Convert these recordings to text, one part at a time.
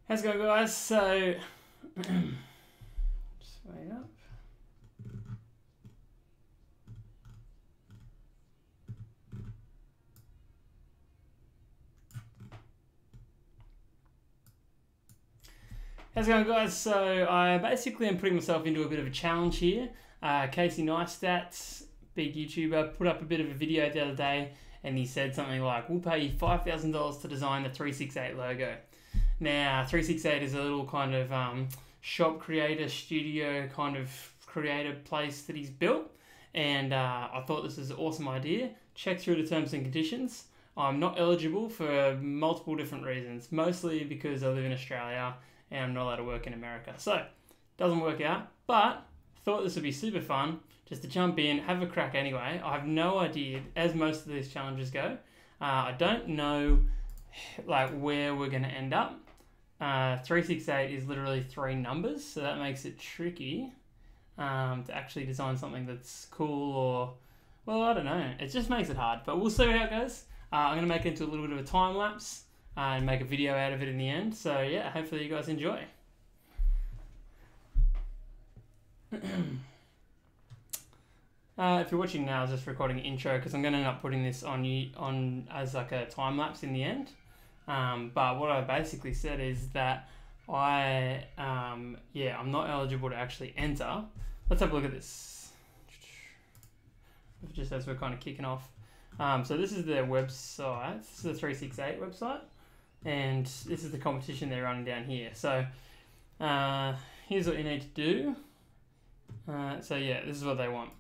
How's it going, guys? So, just wait up. How's it going, guys? So, I basically am putting myself into a bit of a challenge here. Casey Neistat, big YouTuber, put up a bit of a video the other day, and he said something like, "We'll pay you $5,000 to design the 368 logo." Now, 368 is a little kind of shop creator, studio kind of creator place that he's built, and I thought this is an awesome idea. Check through the terms and conditions. I'm not eligible for multiple different reasons, mostly because I live in Australia and I'm not allowed to work in America. So, doesn't work out, but thought this would be super fun just to jump in, have a crack anyway. I have no idea, as most of these challenges go. I don't know like where we're going to end up. 368 is literally 3 numbers, so that makes it tricky to actually design something that's cool or, well, I don't know. It just makes it hard, but we'll see how it goes. I'm going to make it into a little bit of a time lapse and make a video out of it in the end. So yeah, hopefully you guys enjoy. If you're watching now, I was just recording an intro because I'm going to end up putting this on as like a time lapse in the end. But what I basically said is that I'm not eligible to actually enter. Let's have a look at this. Just as we're kind of kicking off. So this is their website. This is the 368 website. And this is the competition they're running down here. So here's what you need to do. This is what they want.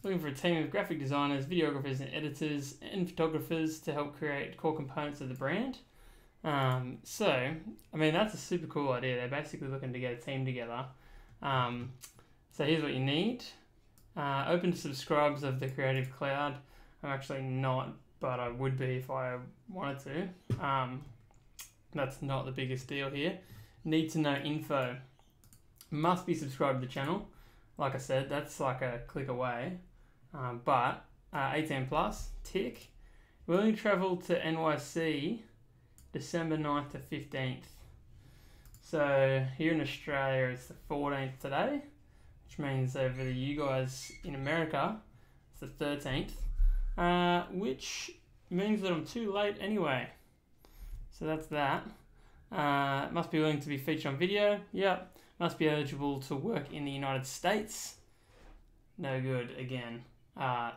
Looking for a team of graphic designers, videographers and editors and photographers to help create core components of the brand. So that's a super cool idea. They're basically looking to get a team together. So here's what you need. Open to subscribes of the Creative Cloud. I'm actually not, but I would be if I wanted to. That's not the biggest deal here. Need to know info. Must be subscribed to the channel. Like I said, that's like a click away. But 18 plus, tick. Willing to travel to NYC December 9th to 15th. So here in Australia, it's the 14th today, which means over to you guys in America, it's the 13th, which means that I'm too late anyway. So that's that. Must be willing to be featured on video. Yep. Must be eligible to work in the United States. No good again.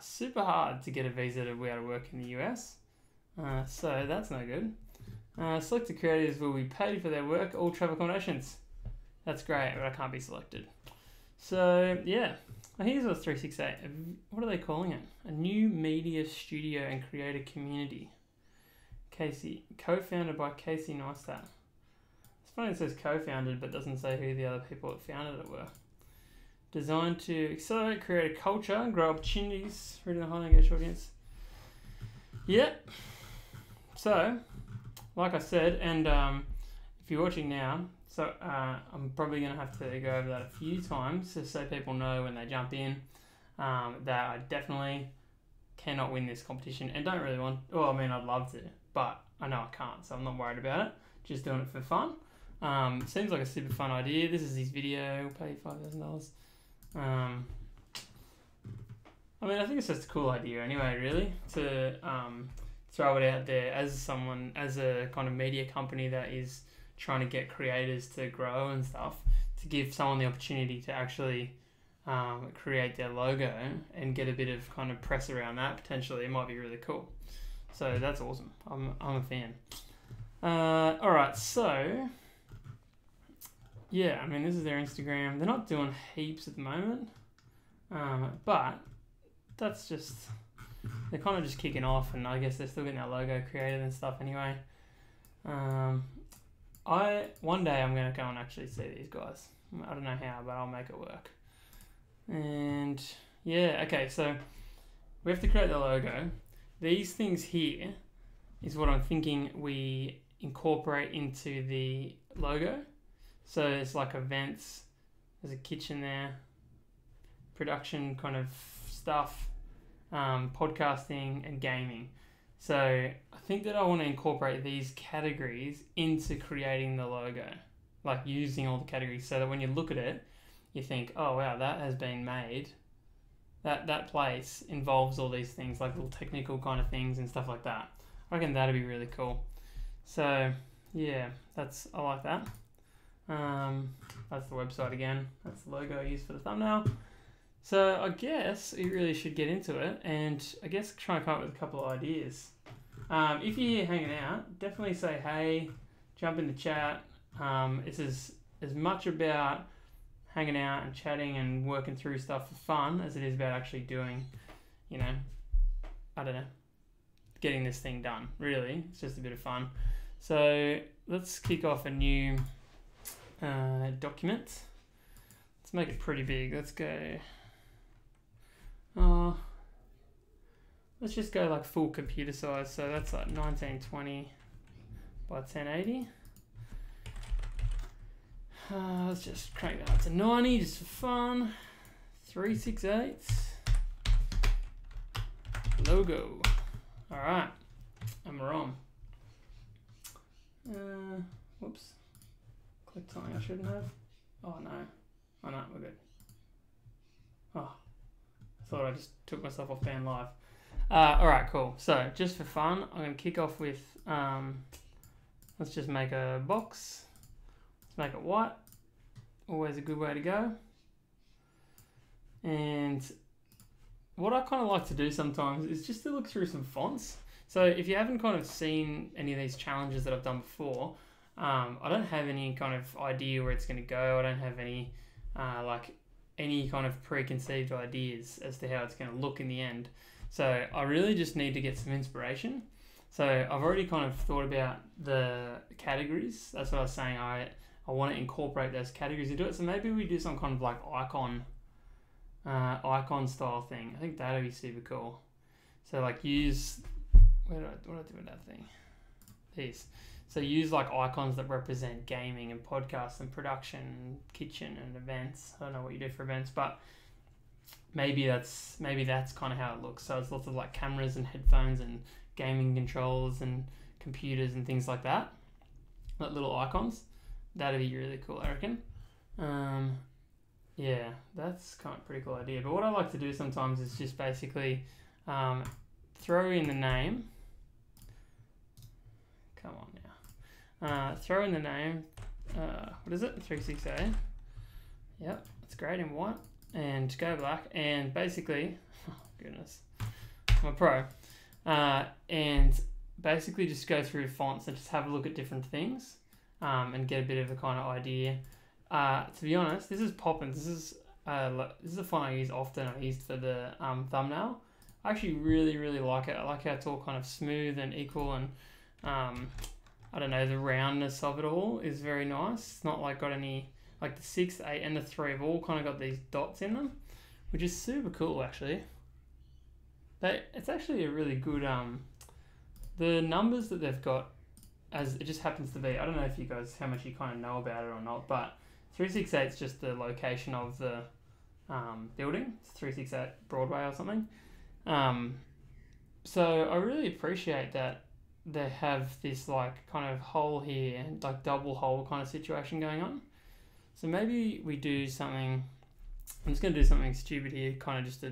Super hard to get a visa to be able to work in the US. So that's no good. Selected creators will be paid for their work, all travel accommodations. That's great, but I can't be selected. So yeah, here's what's 368. What are they calling it? A new media studio and creator community. Casey, co-founded by Casey Neistat. It's funny it says co-founded, but doesn't say who the other people that founded it were. Designed to accelerate creative culture and grow opportunities for a highly engaged audience. Yep. So, like I said, and if you're watching now, so I'm probably going to have to go over that a few times just so people know when they jump in that I definitely cannot win this competition and don't really want. Well, I'd love to, but I know I can't, so I'm not worried about it. Just doing it for fun. Seems like a super fun idea. This is his video. We'll pay $5,000. I think it's just a cool idea anyway, really, to throw it out there as a kind of media company that is trying to get creators to grow and stuff, to give someone the opportunity to actually create their logo and get a bit of kind of press around that. Potentially, it might be really cool. So that's awesome. I'm a fan. All right, so yeah, this is their Instagram. They're not doing heaps at the moment, but that's just, they're kind of just kicking off, and I guess they're still getting our logo created and stuff anyway. One day I'm going to go and actually see these guys. I don't know how, but I'll make it work. And yeah, okay, so we have to create the logo. These things here is what I'm thinking we incorporate into the logo. So it's like events, there's a kitchen there, production kind of stuff, podcasting and gaming. So I think that I want to incorporate these categories into creating the logo, like using all the categories, so that when you look at it, you think, oh wow, that has been made. That place involves all these things, like little technical kind of things and stuff like that. I reckon that'd be really cool. So yeah, I like that. That's the website again. That's the logo I used for the thumbnail. So I guess you really should get into it, and I guess try and come up with a couple of ideas. If you're here hanging out, definitely say hey, jump in the chat. It's as much about hanging out and chatting and working through stuff for fun as it is about actually doing, I don't know, getting this thing done. Really, it's just a bit of fun. So let's kick off a new document. Let's make it pretty big. Let's go. Let's just go like full computer size. So that's like 1920 by 1080. Let's just crank that up to 90 just for fun. 368. Logo. All right, and we're on. Whoops. Clicked something I shouldn't have. Oh no. Oh no, we're good. Oh, I thought I just took myself off being live. Alright, cool. So, just for fun, I'm going to kick off with, let's just make a box. Let's make it white. Always a good way to go. And what I kind of like to do sometimes is just to look through some fonts. So, if you haven't kind of seen any of these challenges that I've done before, I don't have any kind of idea where it's going to go. I don't have any, any kind of preconceived ideas as to how it's going to look in the end. So I really just need to get some inspiration. So I've already kind of thought about the categories. That's what I was saying. I want to incorporate those categories into it. So maybe we do some kind of like icon style thing. I think that'd be super cool. So like use, what do I do with that thing? These. So use like icons that represent gaming and podcasts and production, kitchen and events. I don't know what you do for events, but maybe that's kind of how it looks. So it's lots of like cameras and headphones and gaming controls and computers and things like that. Like little icons. That'd be really cool, I reckon. Yeah, that's kind of a pretty cool idea. But what I like to do sometimes is just basically throw in the name. Come on now. Throw in the name. What is it? 368. Yep, it's great in white. And go black. And basically, oh goodness, I'm a pro. And basically just go through fonts and just have a look at different things and get a bit of a kind of idea. To be honest, this is poppin'. This is a font I use often. I used for the thumbnail. I actually really like it. I like how it's all kind of smooth and equal, and I don't know, the roundness of it all is very nice. It's not like got any, like the 6, 8 and the 3 have all kind of got these dots in them, which is super cool actually. It's actually a really good, the numbers that they've got, as it just happens to be, I don't know if you guys, how much you kind of know about it or not, but 368 is just the location of the building. It's 368 Broadway or something. So I really appreciate that they have this like kind of hole here, like double hole kind of situation going on. So maybe we do something, I'm just going to do something stupid here, kind of just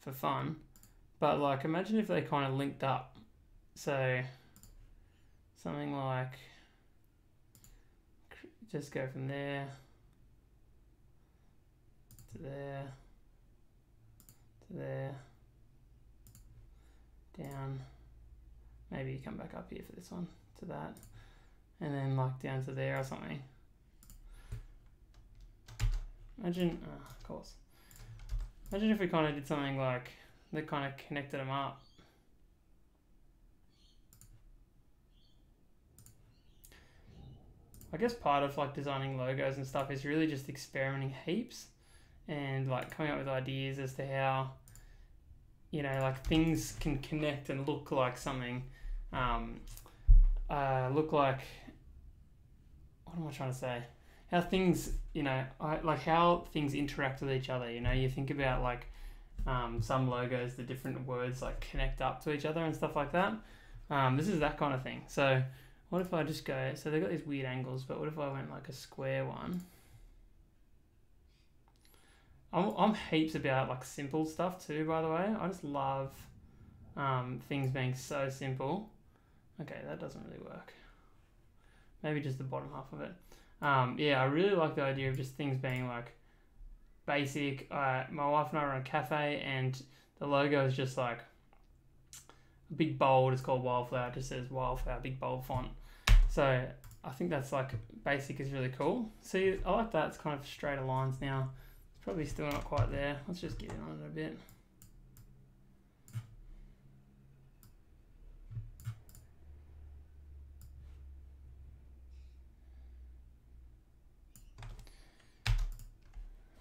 for fun. But like imagine if they kind of linked up. So something like, just go from there to there to there, down. Maybe you come back up here for this one, to that, and then like down to there or something. Imagine, of course. Imagine if we kind of did something like, that kind of connected them up. I guess part of like designing logos and stuff is really just experimenting heaps and like coming up with ideas as to how, you know, like things can connect and look like something, look like, what am I trying to say? How things, you know, like how things interact with each other. You know, you think about like some logos, the different words like connect up to each other and stuff like that. This is that kind of thing. So what if I just go, so they've got these weird angles, but what if I went like a square one? I'm heaps about like simple stuff too, by the way. I just love things being so simple. Okay, that doesn't really work. Maybe just the bottom half of it. Yeah, I really like the idea of just things being like basic. My wife and I run a cafe, and the logo is just like a big bold. It's called Wildflower. It just says Wildflower, big bold font. So I think that's like basic is really cool. See, I like that. It's kind of straighter lines now. It's probably still not quite there. Let's just get in on it a bit.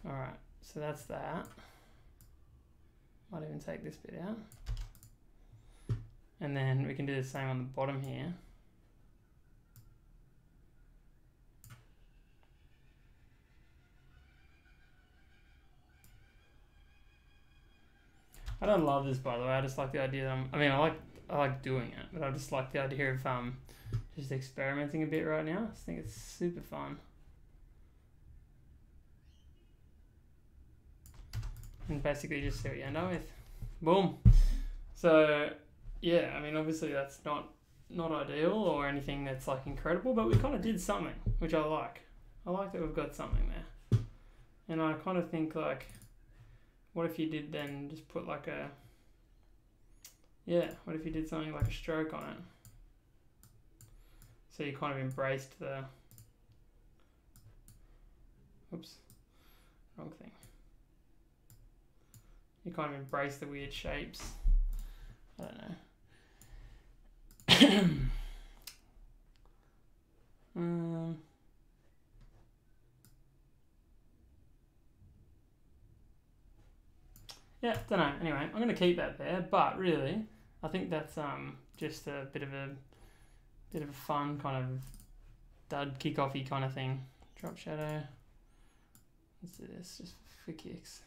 Alright, so that's that. Might even take this bit out. And then we can do the same on the bottom here. I don't love this, by the way. I just like the idea that I like doing it, but I just like the idea of just experimenting a bit right now. I just think it's super fun. And basically just see what you end up with. Boom. So yeah, I mean obviously that's not ideal or anything that's like incredible, but we kind of did something, which I like. I like that we've got something there. And I kind of think like, what if you did then just put like a, what if you did something like a stroke on it? So you kind of embraced the, oops, wrong thing. You kind of embrace the weird shapes. I don't know. Yeah, don't know. Anyway, I'm going to keep that there, but really, I think that's just a bit of a fun kind of dud kick-offy kind of thing. Drop shadow. Let's do this just for kicks.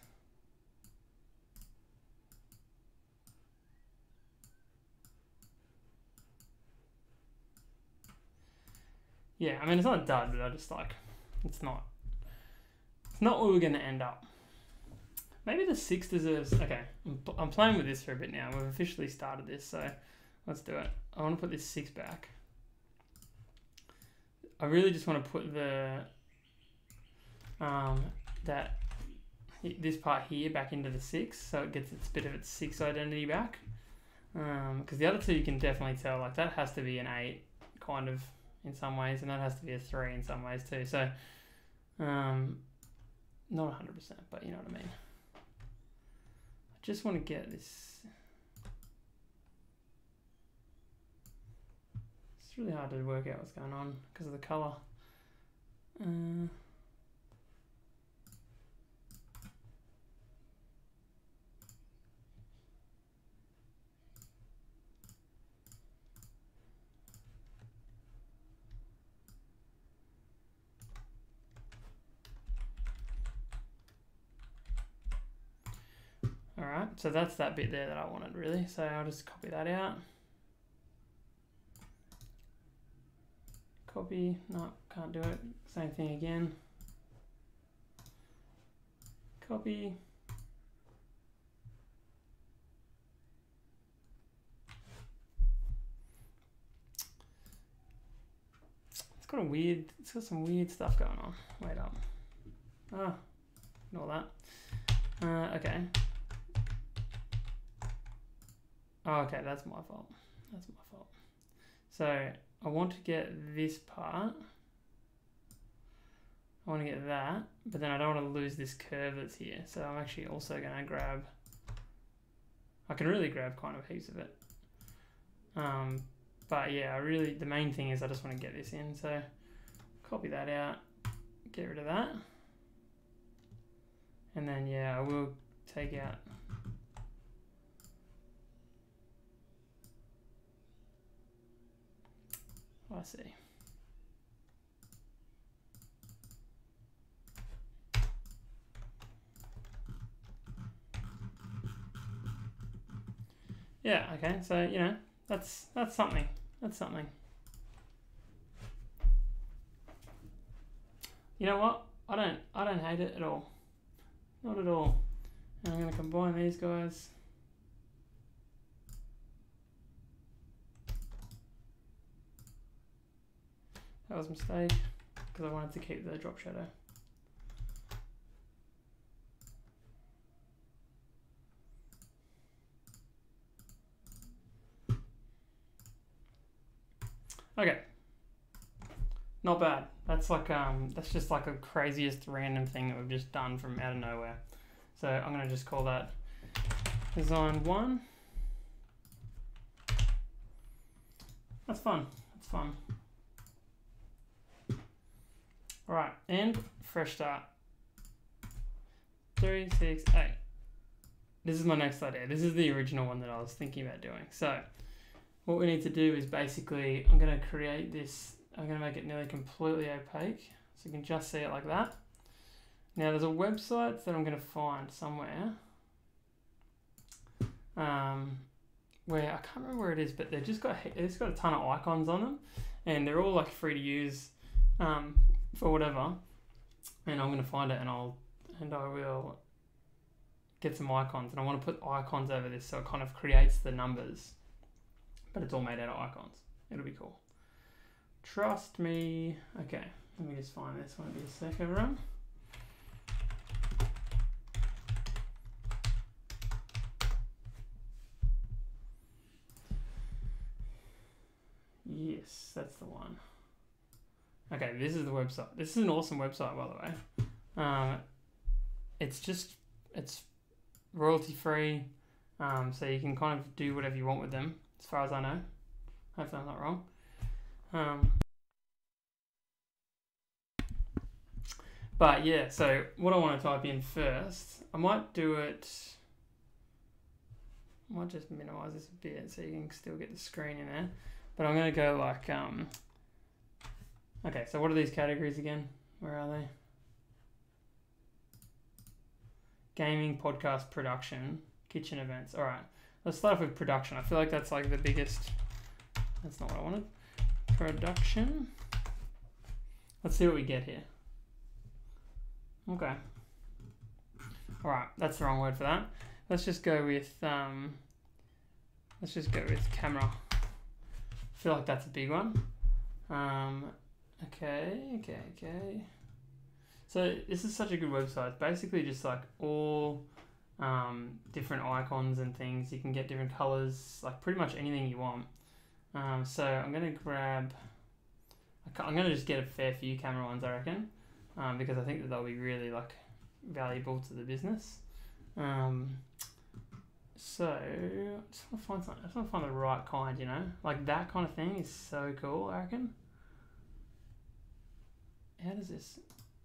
Yeah, I mean it's not a dud, but I just like it's not where we're going to end up. Maybe the 6 deserves... Okay, I'm playing with this for a bit now. We've officially started this, so let's do it. I want to put this 6 back. I really just want to put the... this part here back into the 6, so it gets its bit of its 6 identity back. Because the other two you can definitely tell, like that has to be an 8, kind of, in some ways, and that has to be a 3 in some ways too. So, not 100%, but you know what I mean. Just want to get this. It's really hard to work out what's going on because of the color. Alright, so that's that bit there that I wanted really, so I'll just copy that out. Copy, no, can't do it. Same thing again. Copy. It's got some weird stuff going on. Wait up. Ah, ignore that. Okay. Oh, okay, that's my fault. That's my fault. So I want to get this part. I want to get that, but then I don't want to lose this curve that's here. So I'm actually also going to grab, I can really grab kind of heaps of it. But yeah, the main thing is I just want to get this in. So copy that out, get rid of that. And then yeah, I will take out I see. Yeah, okay, so, you know, that's something. That's something. You know what? I don't hate it at all. Not at all. And I'm going to combine these guys. That was a mistake because I wanted to keep the drop shadow. Okay. Not bad. That's like that's just like the craziest random thing that we've just done from out of nowhere. So I'm gonna just call that design 1. That's fun. That's fun. All right, and fresh start. 3, 6, 8. This is my next idea. This is the original one that I was thinking about doing. So what we need to do is basically, I'm going to create this. I'm going to make it nearly completely opaque, so you can just see it like that. Now there's a website that I'm going to find somewhere, where I can't remember where it is, but they've just got a ton of icons on them, and they're all like free to use for whatever. And I'm going to find it, and I will get some icons, and I want to put icons over this so it kind of creates the numbers, but it's all made out of icons. It'll be cool. Trust me. Okay, let me just find this. Won't be a sec, everyone. Yes, that's the one. Okay, this is the website. This is an awesome website, by the way. It's royalty free, so you can kind of do whatever you want with them, as far as I know. Hopefully I'm not wrong. But yeah, so what I want to type in first, I might just minimize this a bit so you can still get the screen in there. But I'm going to go like, okay, so what are these categories again? Where are they? Gaming, podcast, production, kitchen events. All right, let's start off with production. I feel like that's like the biggest. That's not what I wanted. Production. Let's see what we get here. Okay. All right, that's the wrong word for that. Let's just go with camera. I feel like that's a big one. Okay. So this is such a good website. It's basically just like all different icons and things. You can get different colors, like pretty much anything you want. So I'm gonna just get a fair few camera ones, I reckon, because I think that they'll be really like valuable to the business. So I just want to find something. I just want to find the right kind, you know, like that kind of thing is so cool, I reckon. How does this?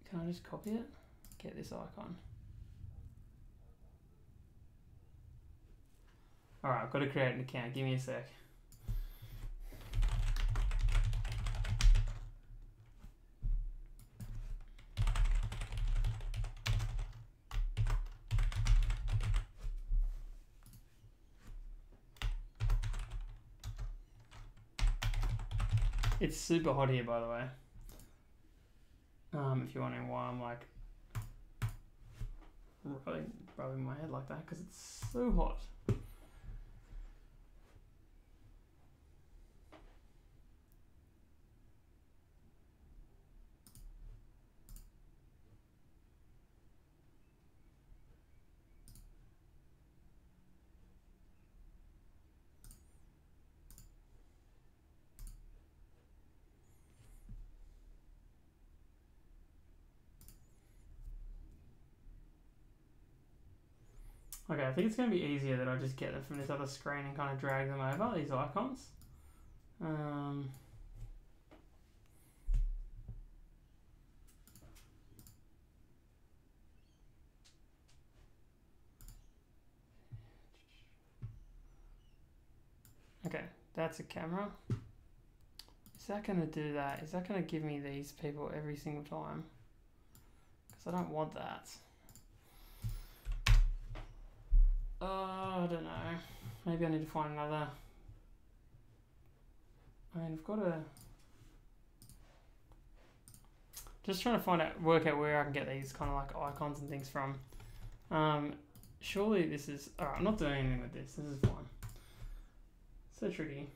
Can I just copy it? Get this icon. All right, I've got to create an account. Give me a sec. It's super hot here, by the way. If you're wondering why I'm like rubbing my head like that, because it's so hot. Okay, I think it's going to be easier that I just get them from this other screen and kind of drag them over, these icons. Okay, that's a camera. Is that going to do that? Is that going to give me these people every single time? Because I don't want that. I don't know. Maybe I need to find another. I mean, I've got to. Just trying to work out where I can get these kind of like icons and things from. Surely this is. Alright, I'm not doing anything with this. This is fine. So tricky.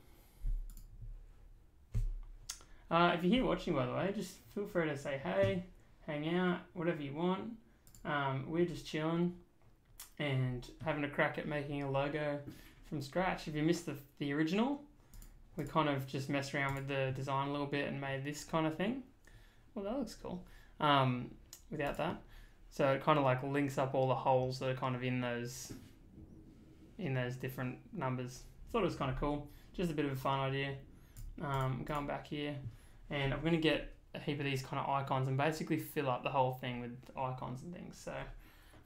If you're here watching, by the way, just feel free to say hey, hang out, whatever you want. We're just chilling and having a crack at making a logo from scratch. If you missed the original, we kind of just messed around with the design a little bit and made this kind of thing. Well, that looks cool. Without that. So it kind of like links up all the holes that are kind of in those different numbers. Thought it was kind of cool. Just a bit of a fun idea. Going back here, and I'm going to get a heap of these kind of icons and basically fill up the whole thing with icons and things. So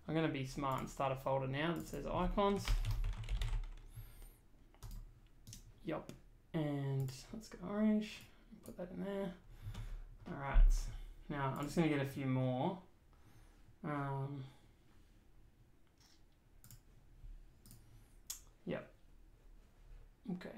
I'm going to be smart and start a folder now that says icons. Yup. And let's go orange. Put that in there. Alright. Now I'm just going to get a few more. Yep. Okay.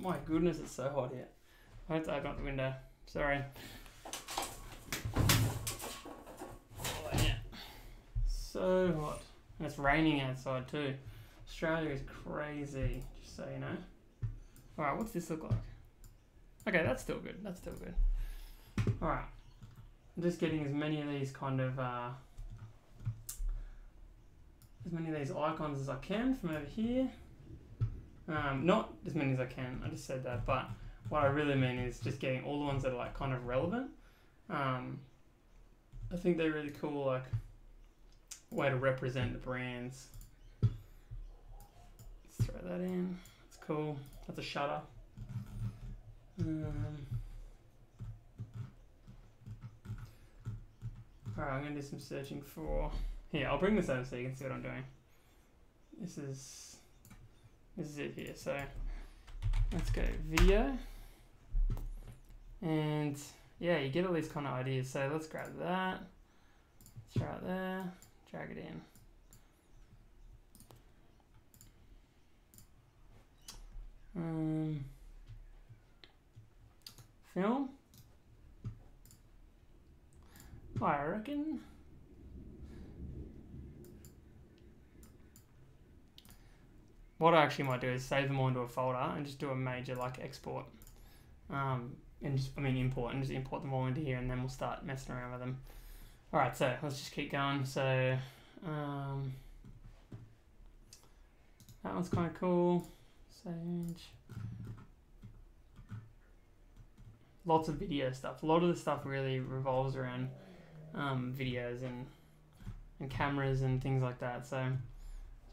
My goodness, it's so hot here. I have to open up the window. Sorry. Oh, yeah. So hot. And it's raining outside too. Australia is crazy, just so you know. Alright, what's this look like? Okay, that's still good. That's still good. Alright. I'm just getting as many of these kind of as many of these icons as I can from over here. Not as many as I can, I just said that, but what I really mean is just getting all the ones that are like kind of relevant. I think they're really cool, like way to represent the brands. Let's throw that in. That's cool. That's a shutter. Alright, I'm gonna do some searching for. Here, I'll bring this over so you can see what I'm doing. This is it here. So let's go video, and yeah, you get all these kind of ideas. So let's grab that, throw it there, drag it in. Film. I reckon. What I actually might do is save them all into a folder and just do a major like export, and just import, and just import them all into here, and then we'll start messing around with them. All right, so let's just keep going. So that one's kind of cool. Sage. Lots of video stuff. A lot of the stuff really revolves around videos and cameras and things like that. So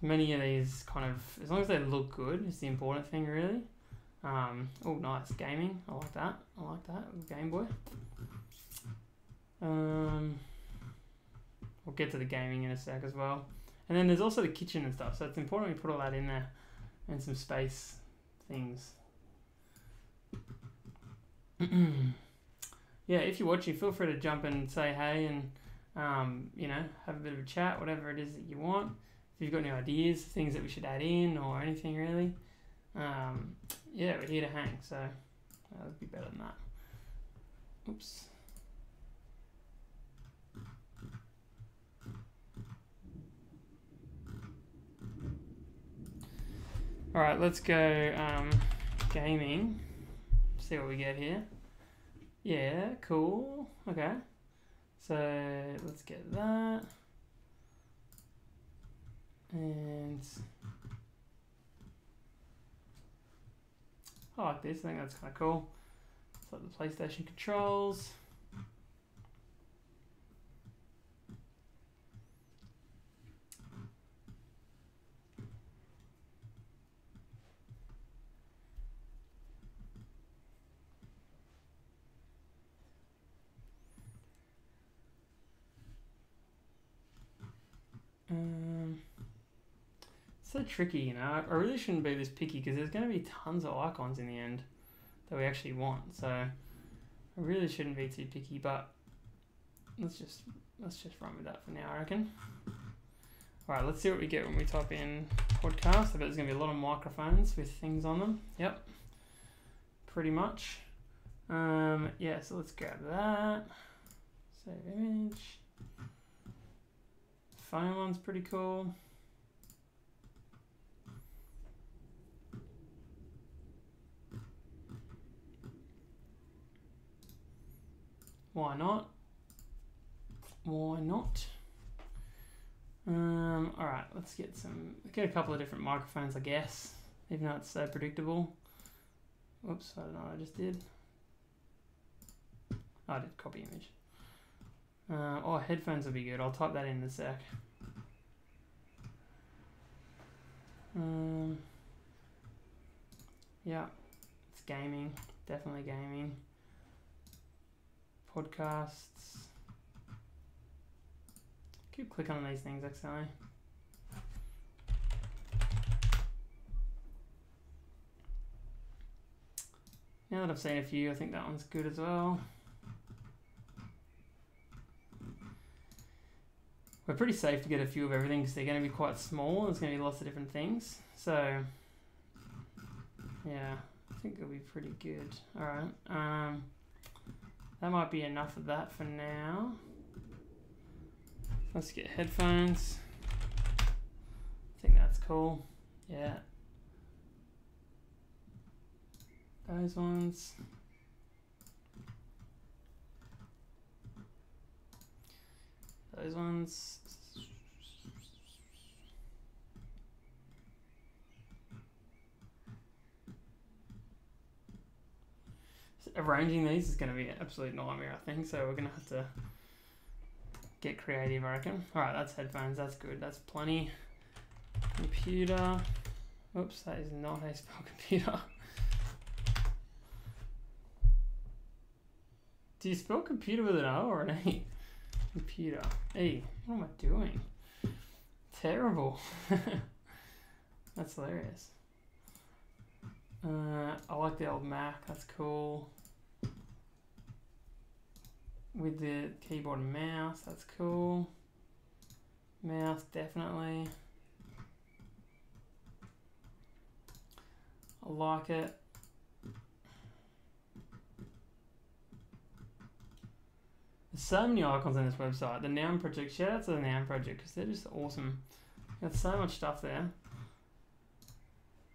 many of these kind of, as long as they look good, is the important thing really. Oh, nice. Gaming. I like that. I like that. Game Boy. We'll get to the gaming in a sec as well. And then there's also the kitchen and stuff. So it's important we put all that in there. And some space things. Yeah, if you're watching, feel free to jump in and say hey and, have a bit of a chat, whatever it is that you want. If you've got any ideas, things that we should add in or anything really. Yeah, we're here to hang, so that would be better than that. Oops. All right, let's go gaming. See what we get here. Yeah, cool. Okay. So let's get that. And I like this. I think that's kind of cool. It's like the PlayStation controls. So tricky, you know. I really shouldn't be this picky because there's going to be tons of icons in the end that we actually want. So I really shouldn't be too picky, but let's just run with that for now, I reckon. All right, let's see what we get when we type in podcast. I bet there's going to be a lot of microphones with things on them. Yep, pretty much. Yeah, so let's grab that. Save image. Phone one's pretty cool. Why not? Why not? All right, let's get a couple of different microphones, I guess, even though it's so predictable. Whoops, I don't know what I just did. Oh, I did copy image. Headphones will be good. I'll type that in a sec. Yeah, it's gaming, definitely gaming. Podcasts. Keep clicking on these things accidentally. Now that I've seen a few, I think that one's good as well. We're pretty safe to get a few of everything because they're going to be quite small. There's going to be lots of different things. So, yeah, I think it'll be pretty good. All right. That might be enough of that for now. Let's get headphones. I think that's cool. Yeah. Those ones. Those ones. Arranging these is going to be an absolute nightmare, I think, so we're going to have to get creative, I reckon. Alright, that's headphones, that's good, that's plenty. Computer. Oops, that is not how you spell computer. Do you spell computer with an O or an E? Computer. E. What am I doing? Terrible. That's hilarious. I like the old Mac, that's cool. With the keyboard and mouse, that's cool. Mouse, definitely. I like it. There's so many icons on this website. The Noun Project, shout out to the Noun Project because they're just awesome. Got so much stuff there.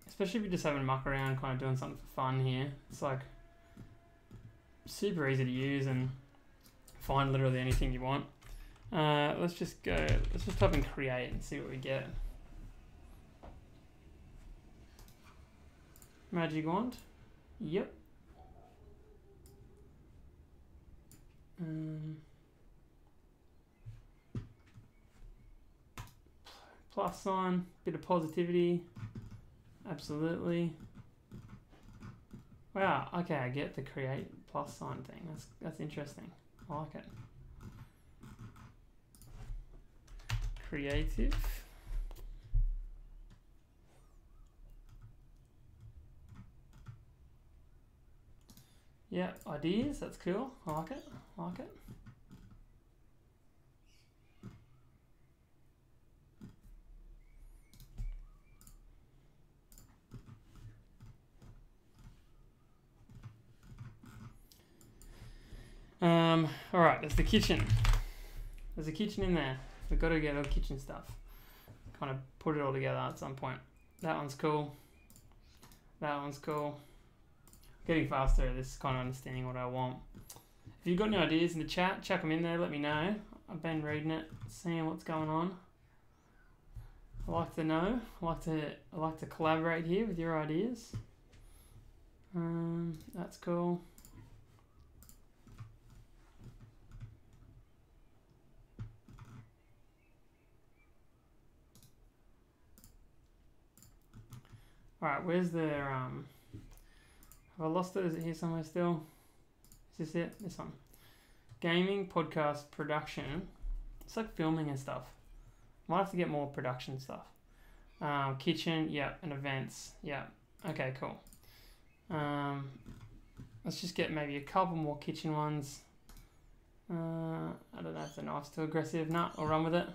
Especially if you're just having a muck around, kind of doing something for fun here. It's like super easy to use and find literally anything you want. Let's just type in create and see what we get. Magic wand. Yep. Plus sign, bit of positivity. Absolutely. Wow, okay, I get the create plus sign thing. That's interesting. I like it. Creative. Yeah, ideas, that's cool. I like it. I like it. All right, there's the kitchen. There's a kitchen in there. We've got to get our kitchen stuff. Kind of put it all together at some point. That one's cool. That one's cool. Getting faster at this, kind of understanding what I want. If you've got any ideas in the chat, chuck them in there, let me know. I've been reading it, seeing what's going on. I like to know. I like to collaborate here with your ideas. That's cool. Alright, where's their, have I lost it? Is it here somewhere still? Is this it? This one. Gaming, podcast, production. It's like filming and stuff. Might have to get more production stuff. Kitchen, yeah, and events, yeah. Okay, cool. Let's just get maybe a couple more kitchen ones. I don't know if the knife's too aggressive. Nah, I'll run with it.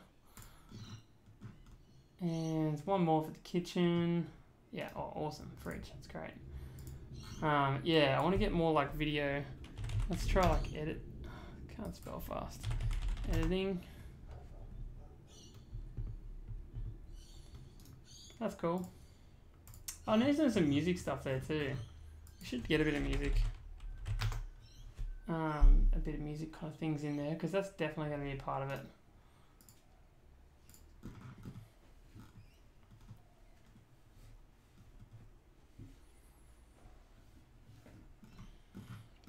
And one more for the kitchen. Yeah, oh, awesome. Fridge, that's great. Yeah, I want to get more like video. Let's try like edit. Can't spell fast. Editing. That's cool. Oh, there's some music stuff there too. We should get a bit of music. A bit of music kind of things in there, because that's definitely going to be a part of it.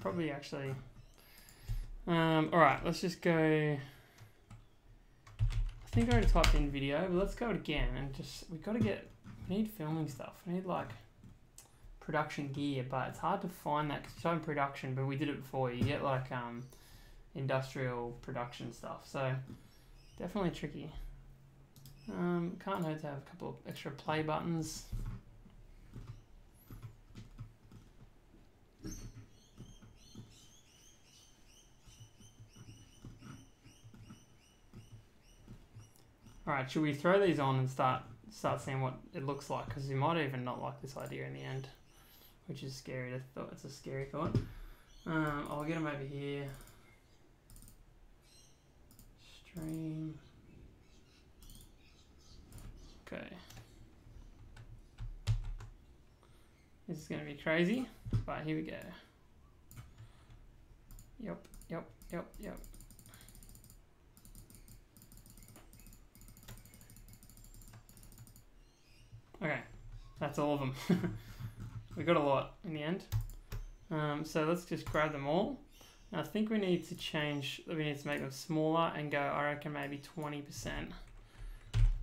Probably actually. Alright, let's just go. I think I already typed in video, but let's go again and just, we need filming stuff. We need like production gear, but it's hard to find that because it's on production, but we did it before. You get like industrial production stuff, so definitely tricky. Can't hurt to have a couple of extra play buttons. Alright, should we throw these on and start seeing what it looks like? Because you might even not like this idea in the end, which is scary. It's a scary thought. I'll get them over here. Stream. Okay. This is going to be crazy, but here we go. Yep. Okay, that's all of them. We got a lot in the end. So let's just grab them all. Now I think we need to make them smaller and go, I reckon maybe 20%.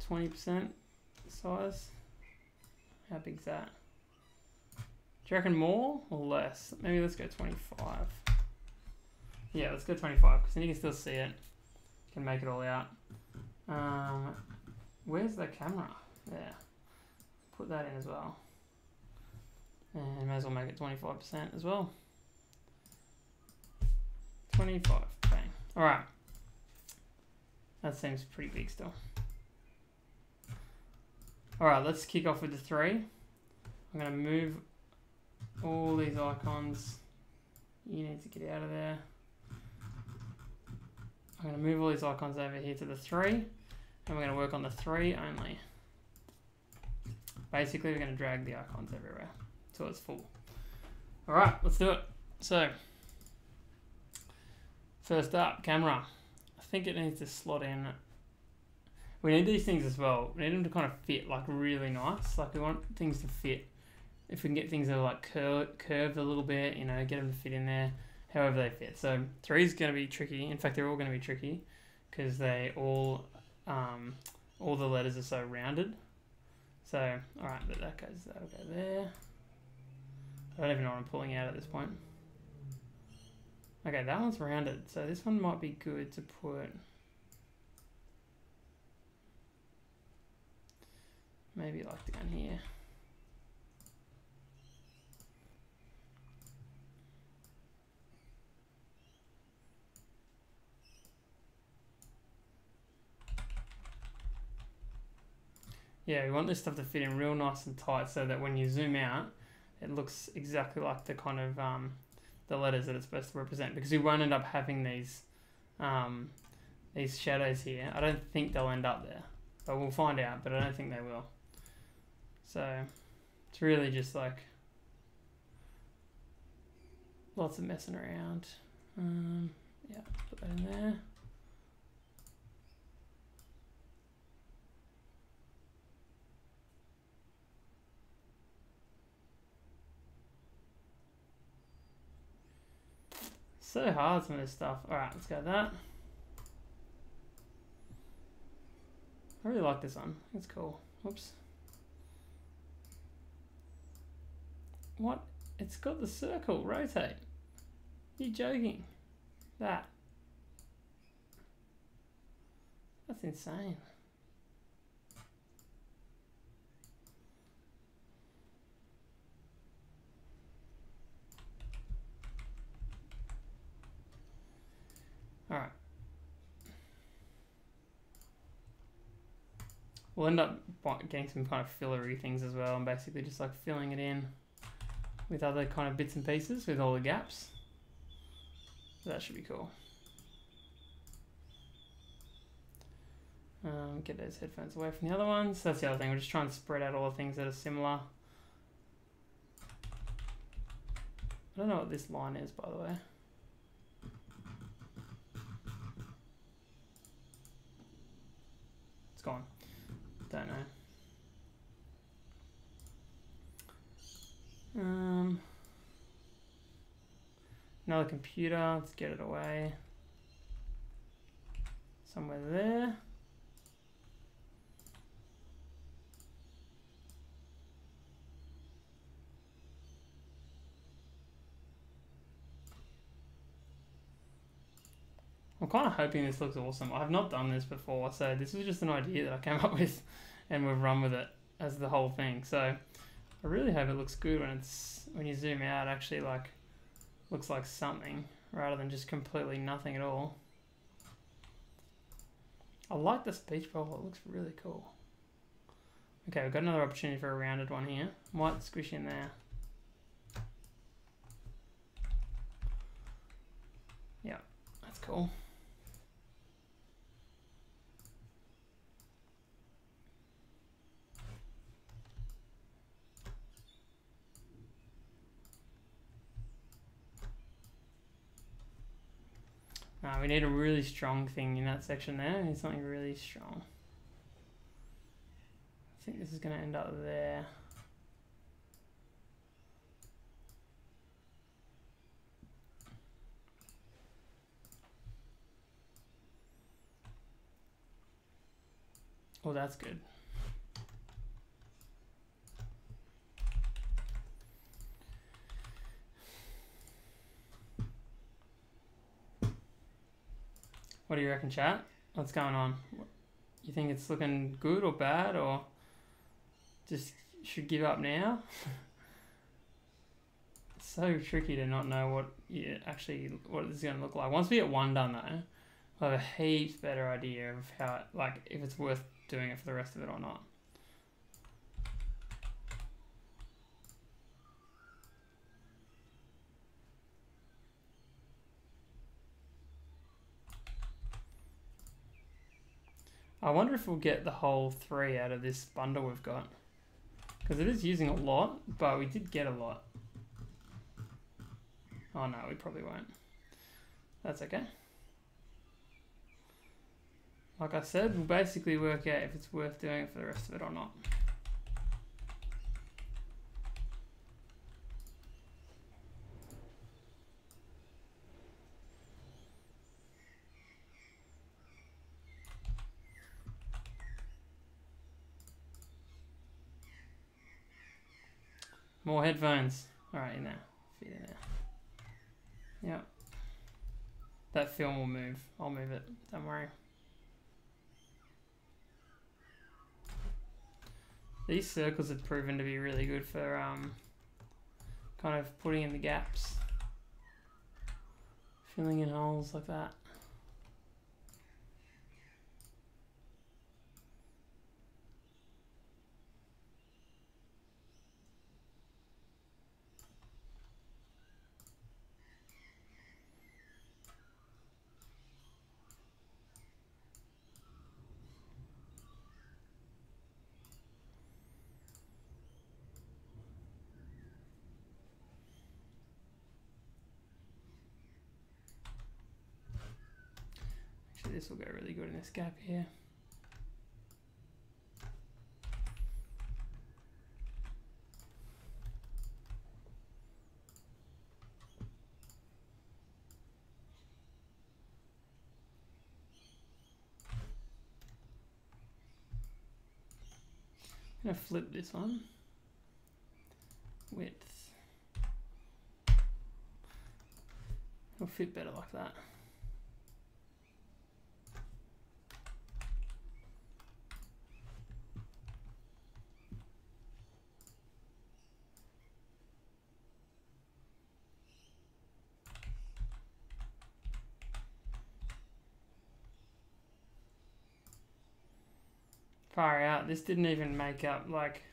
20% size. How big's that? Do you reckon more or less? Maybe let's go 25. Yeah, let's go 25 because then you can still see it. You can make it all out. Where's the camera? There. Put that in as well. And may as well make it 25% as well. 25, bang. Alright. That seems pretty big still. Alright, let's kick off with the 3. I'm going to move all these icons. You need to get out of there. I'm going to move all these icons over here to the 3. And we're going to work on the 3 only. Basically, we're going to drag the icons everywhere until it's full. Alright, let's do it. So, first up, camera. I think it needs to slot in. We need these things as well. We need them to kind of fit like really nice. Like we want things to fit. If we can get things that are like curved a little bit, you know, get them to fit in there however they fit. So 3 is going to be tricky. In fact, they're all going to be tricky because they all the letters are so rounded. So, alright, but that'll go there. I don't even know what I'm pulling out at this point. Okay, that one's rounded, so this one might be good to put maybe like down here. Yeah, we want this stuff to fit in real nice and tight so that when you zoom out, it looks exactly like the kind of the letters that it's supposed to represent, because we won't end up having these shadows here. I don't think they'll end up there, but we'll find out, but I don't think they will. So it's really just like lots of messing around. Yeah, put that in there. so hard, some of this stuff. Alright, let's go with that. I really like this one. It's cool. Whoops. What? It's got the circle. Rotate. You joking? That. That's insane. Alright. We'll end up getting some kind of fillery things as well, and basically just like filling it in with other kind of bits and pieces with all the gaps. So that should be cool. Get those headphones away from the other ones. That's the other thing. We're just trying to spread out all the things that are similar. I don't know what this line is, by the way. It's gone. Don't know. Another computer. Let's get it away. Somewhere there. I'm kind of hoping this looks awesome. I've not done this before, so this was just an idea that I came up with, and we've run with it as the whole thing. So I really hope it looks good when you zoom out. Actually, like looks like something rather than just completely nothing at all. I like the speech bubble. It looks really cool. Okay, we've got another opportunity for a rounded one here. Might squish in there. Yeah, that's cool. We need a really strong thing in that section there. We need something really strong. I think this is going to end up there. Oh, that's good. What do you reckon, chat? What's going on? You think it's looking good or bad, or just should give up now? It's so tricky to not know what this is going to look like. Once we get one done though, we'll have a heaps better idea of how, like, if it's worth doing it for the rest of it or not. I wonder if we'll get the whole 3 out of this bundle we've got. Because it is using a lot, but we did get a lot. Oh no, we probably won't. That's okay. Like I said, we'll basically work out if it's worth doing it for the rest of it or not. More headphones. Alright, in there. Fit in there. Yep. That film will move. I'll move it. Don't worry. These circles have proven to be really good for kind of putting in the gaps. Filling in holes like that. This will go really good in this gap here. I'm going to flip this one. Width. It'll fit better like that. Far out, this didn't even make up, like,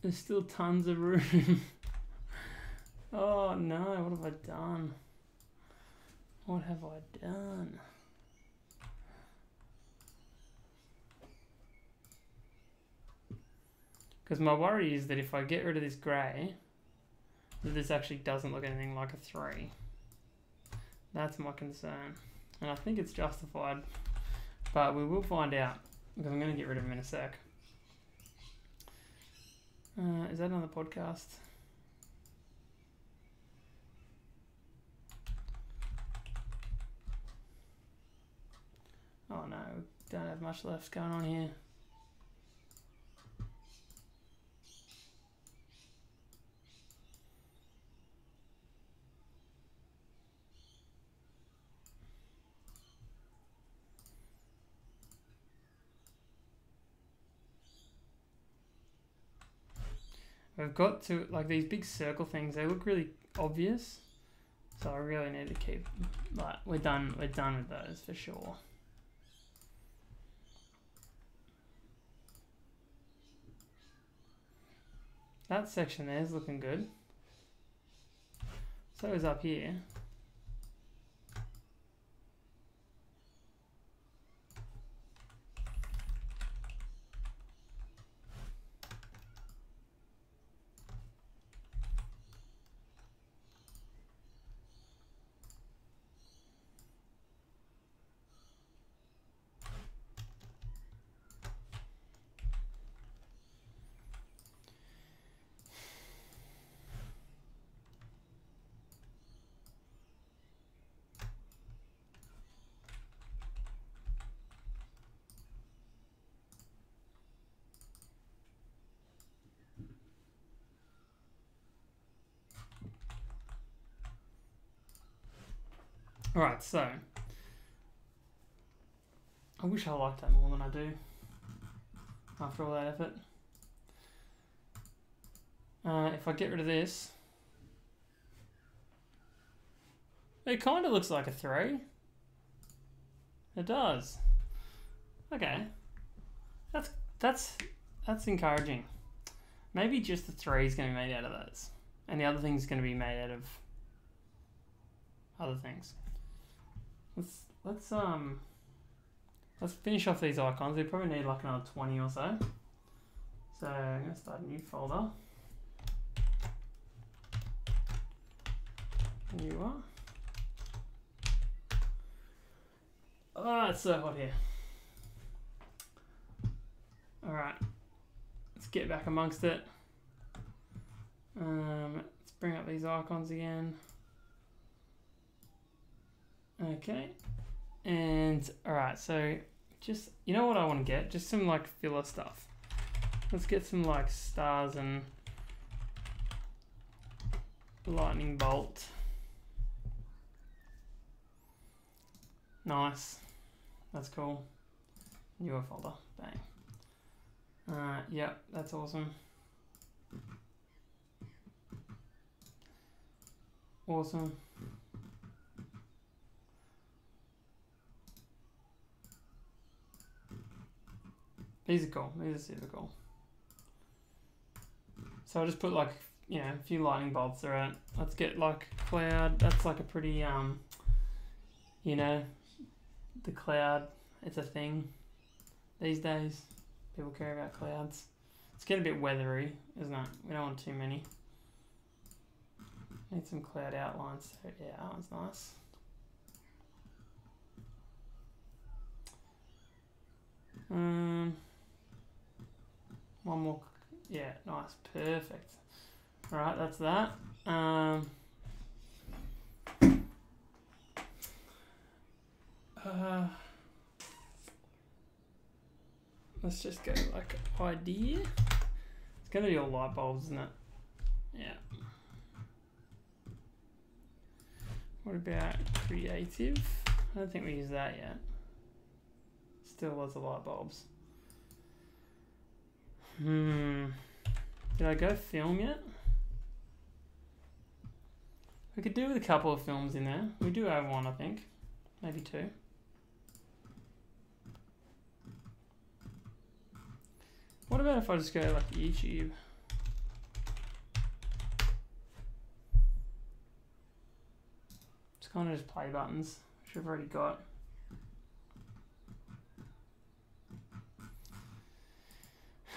there's still tons of room. Oh no, what have I done? What have I done? Because my worry is that if I get rid of this grey, that this actually doesn't look anything like a 3. That's my concern. And I think it's justified. But we will find out, because I'm going to get rid of him in a sec. Is that on the podcast? Oh no, we don't have much left going on here. We've got to, like, these big circle things, they look really obvious. So I really need to keep, like, we're done with those for sure. That section there is looking good. So is up here. Alright, so I wish I liked that more than I do after all that effort. If I get rid of this, it kind of looks like a 3. It does. Okay, that's encouraging. Maybe just the 3 is going to be made out of those, and the other thing's going to be made out of other things. Let's finish off these icons. We probably need like another 20 or so. So I'm going to start a new folder. Here you are. Oh, it's so hot here. Alright. Let's get back amongst it. Let's bring up these icons again. Okay. And alright, so just, you know what I want to get? Just some like filler stuff. Let's get some like stars and lightning bolt. Nice. That's cool. Newer folder. Bang. Yep, that's awesome. Awesome. These are cool. These are super cool. So I'll just put like, you know, a few lightning bolts throughout. Let's get like cloud. That's like a pretty, you know, the cloud. It's a thing these days. People care about clouds. It's getting a bit weathery, isn't it? We don't want too many. Need some cloud outlines. So yeah, that one's nice. One more, yeah, nice, perfect. All right, that's that. let's just go like idea. It's going to be all light bulbs, isn't it? Yeah. What about creative? I don't think we use that yet. Still lots of light bulbs. Did I go film yet? We could do with a couple of films in there. We do have one, I think. Maybe two. What about if I just go like YouTube? It's kind of just play buttons, which I've already got.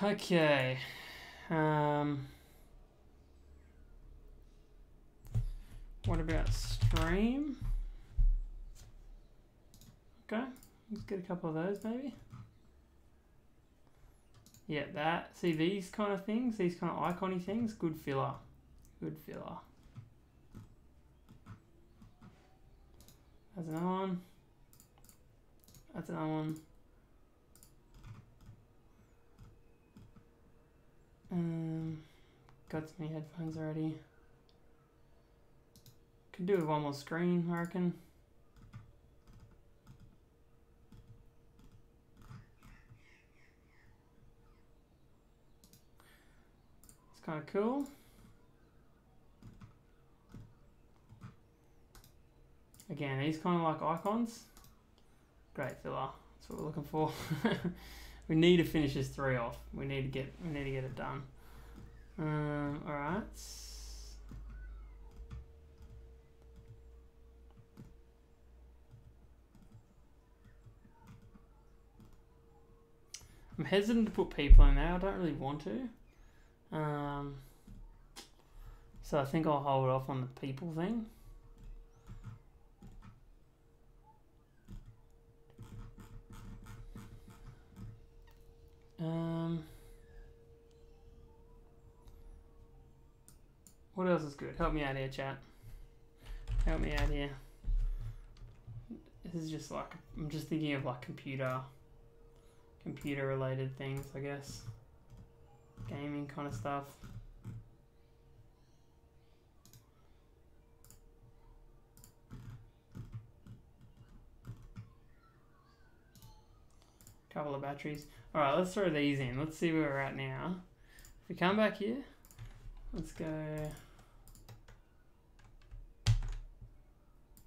Okay. What about stream? Okay, let's get a couple of those maybe. Yeah, that. See these kind of things, these kind of icon-y things, good filler. Good filler. That's another one. That's another one. Got some headphones already. Could do with one more screen, I reckon. It's kind of cool. Again, these kind of like icons. Great filler. That's what we're looking for. We need to finish this 3 off. We need to get it done. All right. I'm hesitant to put people in there. I don't really want to. So I think I'll hold off on the people thing. What else is good? Help me out here, chat. Help me out here. This is just like, I'm just thinking of like computer related things, I guess. Gaming kind of stuff. Couple of batteries. All right, let's throw these in. Let's see where we're at now. If we come back here, let's go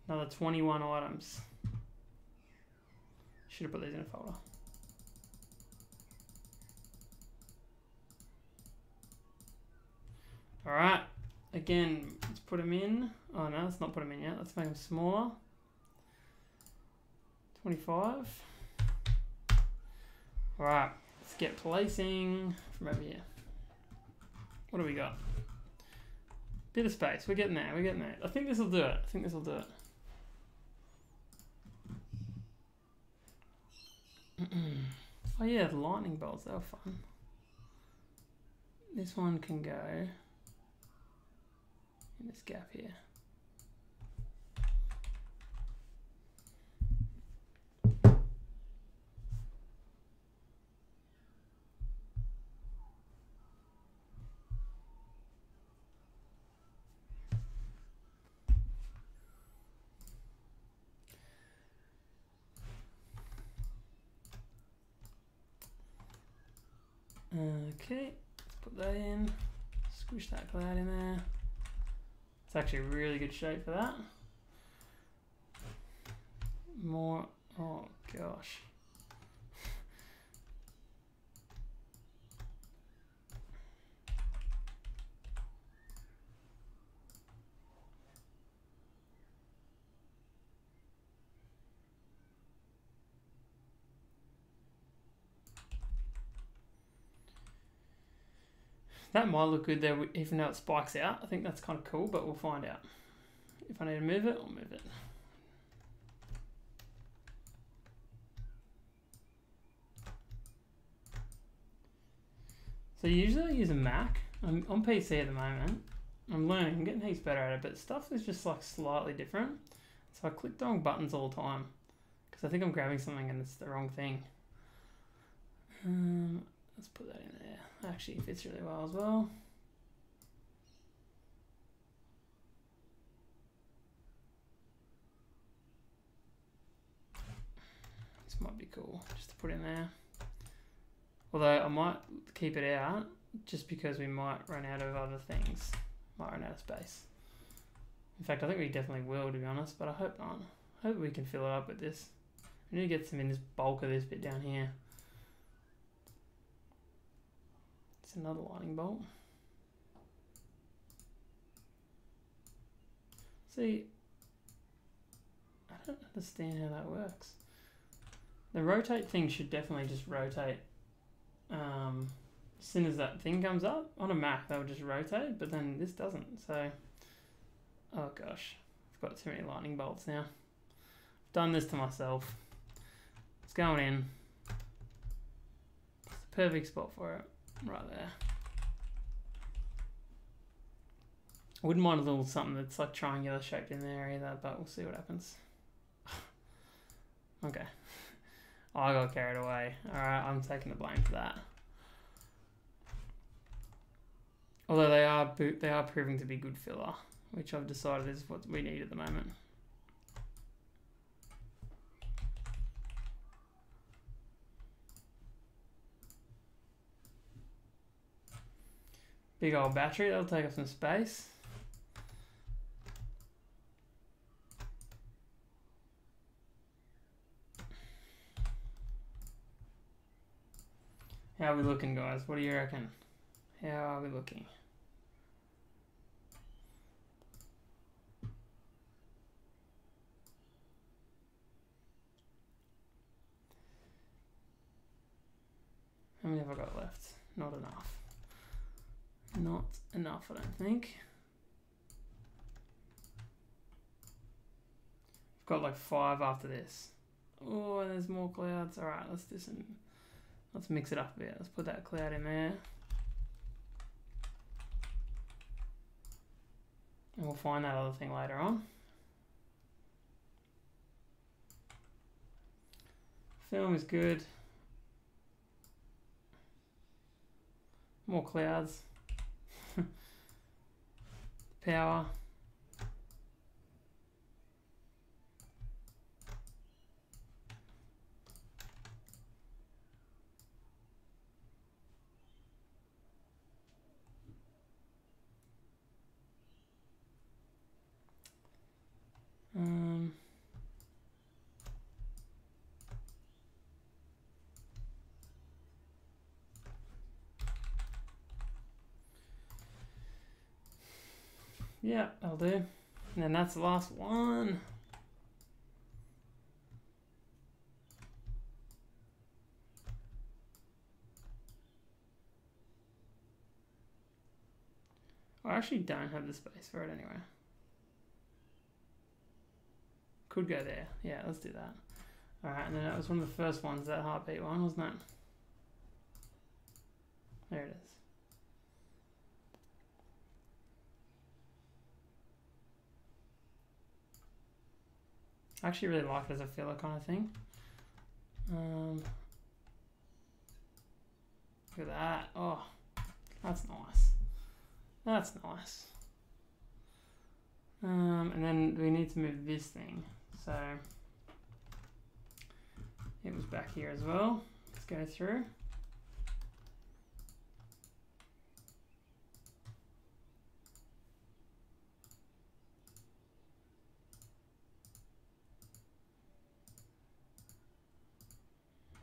another 21 items. Should have put these in a folder. All right, again, let's put them in. Oh no, let's not put them in yet. Let's make them smaller. 25. All right, let's get placing from over here. What do we got? Bit of space. We're getting there. We're getting there. I think this will do it. I think this will do it. Oh yeah, the lightning bolts. They were fun. This one can go in this gap here. Okay, let's put that in. Squish that cloud in there. It's actually a really good shape for that. More, oh gosh. That might look good there, even though it spikes out. I think that's kind of cool, but we'll find out. If I need to move it, I'll move it. So usually I use a Mac. I'm on PC at the moment. I'm learning, I'm getting heaps better at it, but stuff is just like slightly different. So I click the wrong buttons all the time because I think I'm grabbing something and it's the wrong thing. Let's put that in there. Actually, it fits really well as well. This might be cool just to put in there. Although I might keep it out just because we might run out of other things. Might run out of space. In fact, I think we definitely will, to be honest, but I hope not. I hope we can fill it up with this. We need to get some in this bulk of this bit down here. It's another lightning bolt. See, I don't understand how that works. The rotate thing should definitely just rotate. As soon as that thing comes up, on a Mac that would just rotate, but then this doesn't, so... Oh gosh, I've got too many lightning bolts now. I've done this to myself. It's going in. It's the perfect spot for it, right there. I wouldn't mind a little something that's like triangular shaped in there either, but we'll see what happens. Okay. Oh, I got carried away. Alright, I'm taking the blame for that. Although they are proving to be good filler, which I've decided is what we need at the moment. Big old battery, that'll take up some space. How are we looking, guys? What do you reckon? How are we looking? How many have I got left? Not enough. Not enough, I don't think. I've got like 5 after this. Oh, and there's more clouds. Alright, let's do some... Let's mix it up a bit. Let's put that cloud in there. And we'll find that other thing later on. Film is good. More clouds. Power. Yeah, that'll do. And then that's the last one. I actually don't have the space for it anyway. Could go there. Yeah, let's do that. Alright, and then that was one of the first ones, that heartbeat one, wasn't it? There it is. I actually really like it as a filler kind of thing. Look at that. Oh, that's nice. That's nice. And then we need to move this thing. So it was back here as well. Let's go through.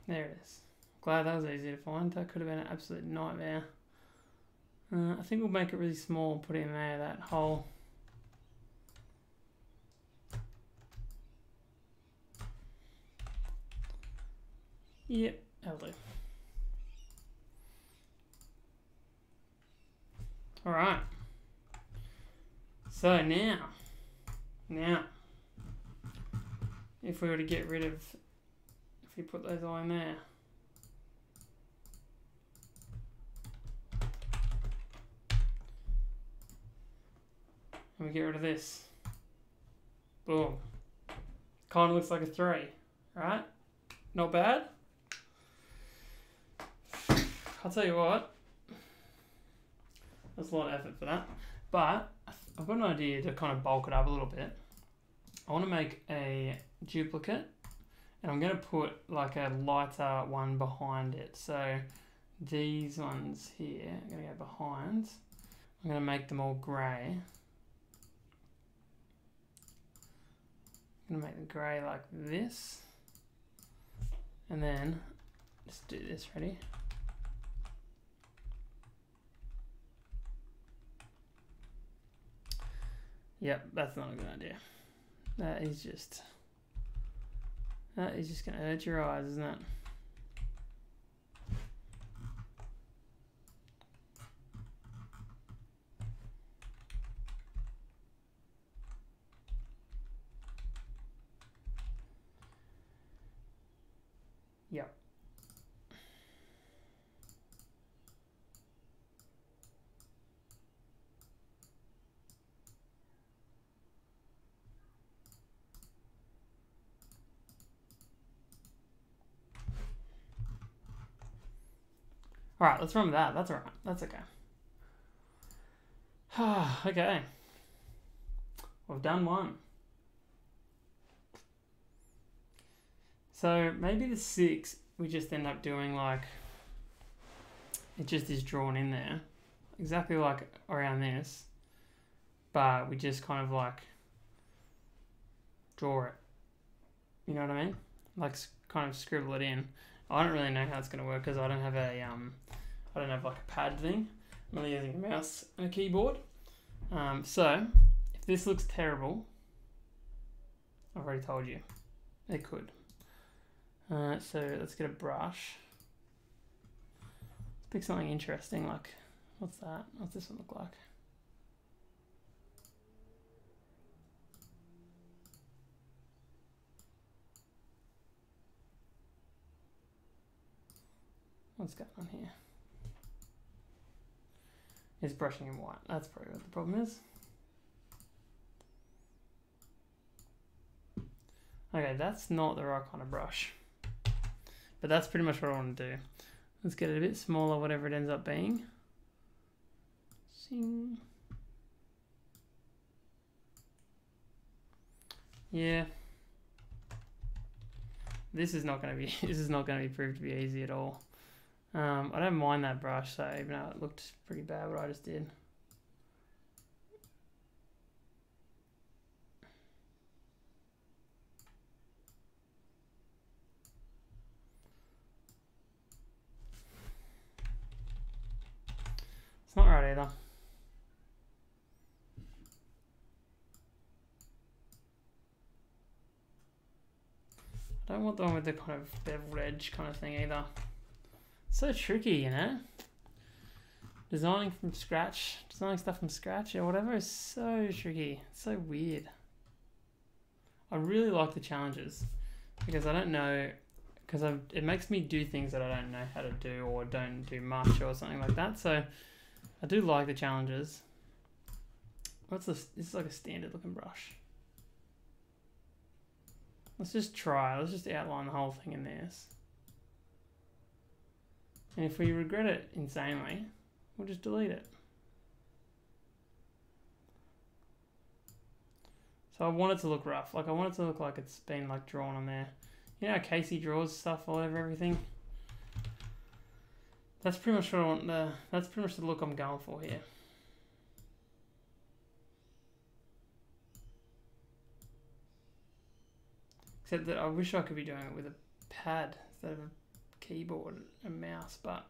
There it is. Glad that was easy to find. That could have been an absolute nightmare. I think we'll make it really small and put it in there, that hole. Yep, that'll do. Alright. So now, if we were to get rid of, if we put those all in there, and we get rid of this, boom, kind of looks like a 3, right? Not bad. I'll tell you what, there's a lot of effort for that, but I've got an idea to kind of bulk it up a little bit. I want to make a duplicate, and I'm going to put like a lighter one behind it. So these ones here, I'm going to go behind. I'm going to make them all grey. I'm going to make them grey like this. And then let's do this, ready? Yep, that's not a good idea. That is just going to hurt your eyes, isn't it? Yep. All right, let's run with that. That's all right. That's okay. Okay. We've done one. So maybe the 6, we just end up doing like, it just is drawn in there. Exactly like around this. But we just kind of like draw it. You know what I mean? Like kind of scribble it in. I don't really know how it's going to work because I don't have a, I don't have like a pad thing. I'm only using a mouse and a keyboard. So if this looks terrible, I've already told you, it could. So let's get a brush. Let's pick something interesting, like, what's that? What's this one look like? What's going on here? It's brushing in white. That's probably what the problem is. Okay, that's not the right kind of brush. But that's pretty much what I want to do. Let's get it a bit smaller, whatever it ends up being. Sing. Yeah. This is not going to be. This is not going to be proved to be easy at all. I don't mind that brush, so even though it looked pretty bad what I just did. It's not right either. I don't want the one with the kind of beveled edge kind of thing either. So tricky, you know? Designing stuff from scratch or whatever is so tricky. It's so weird. I really like the challenges because I don't know, because it makes me do things that I don't know how to do or don't do much or something like that. So I do like the challenges. What's this? This is like a standard looking brush. Let's just try. Let's just outline the whole thing in this. And if we regret it insanely, we'll just delete it. So I want it to look rough. Like I want it to look like it's been like drawn on there. You know how Casey draws stuff all over everything? That's pretty much what I want. That's pretty much the look I'm going for here. Except that I wish I could be doing it with a pad instead of a keyboard and mouse, but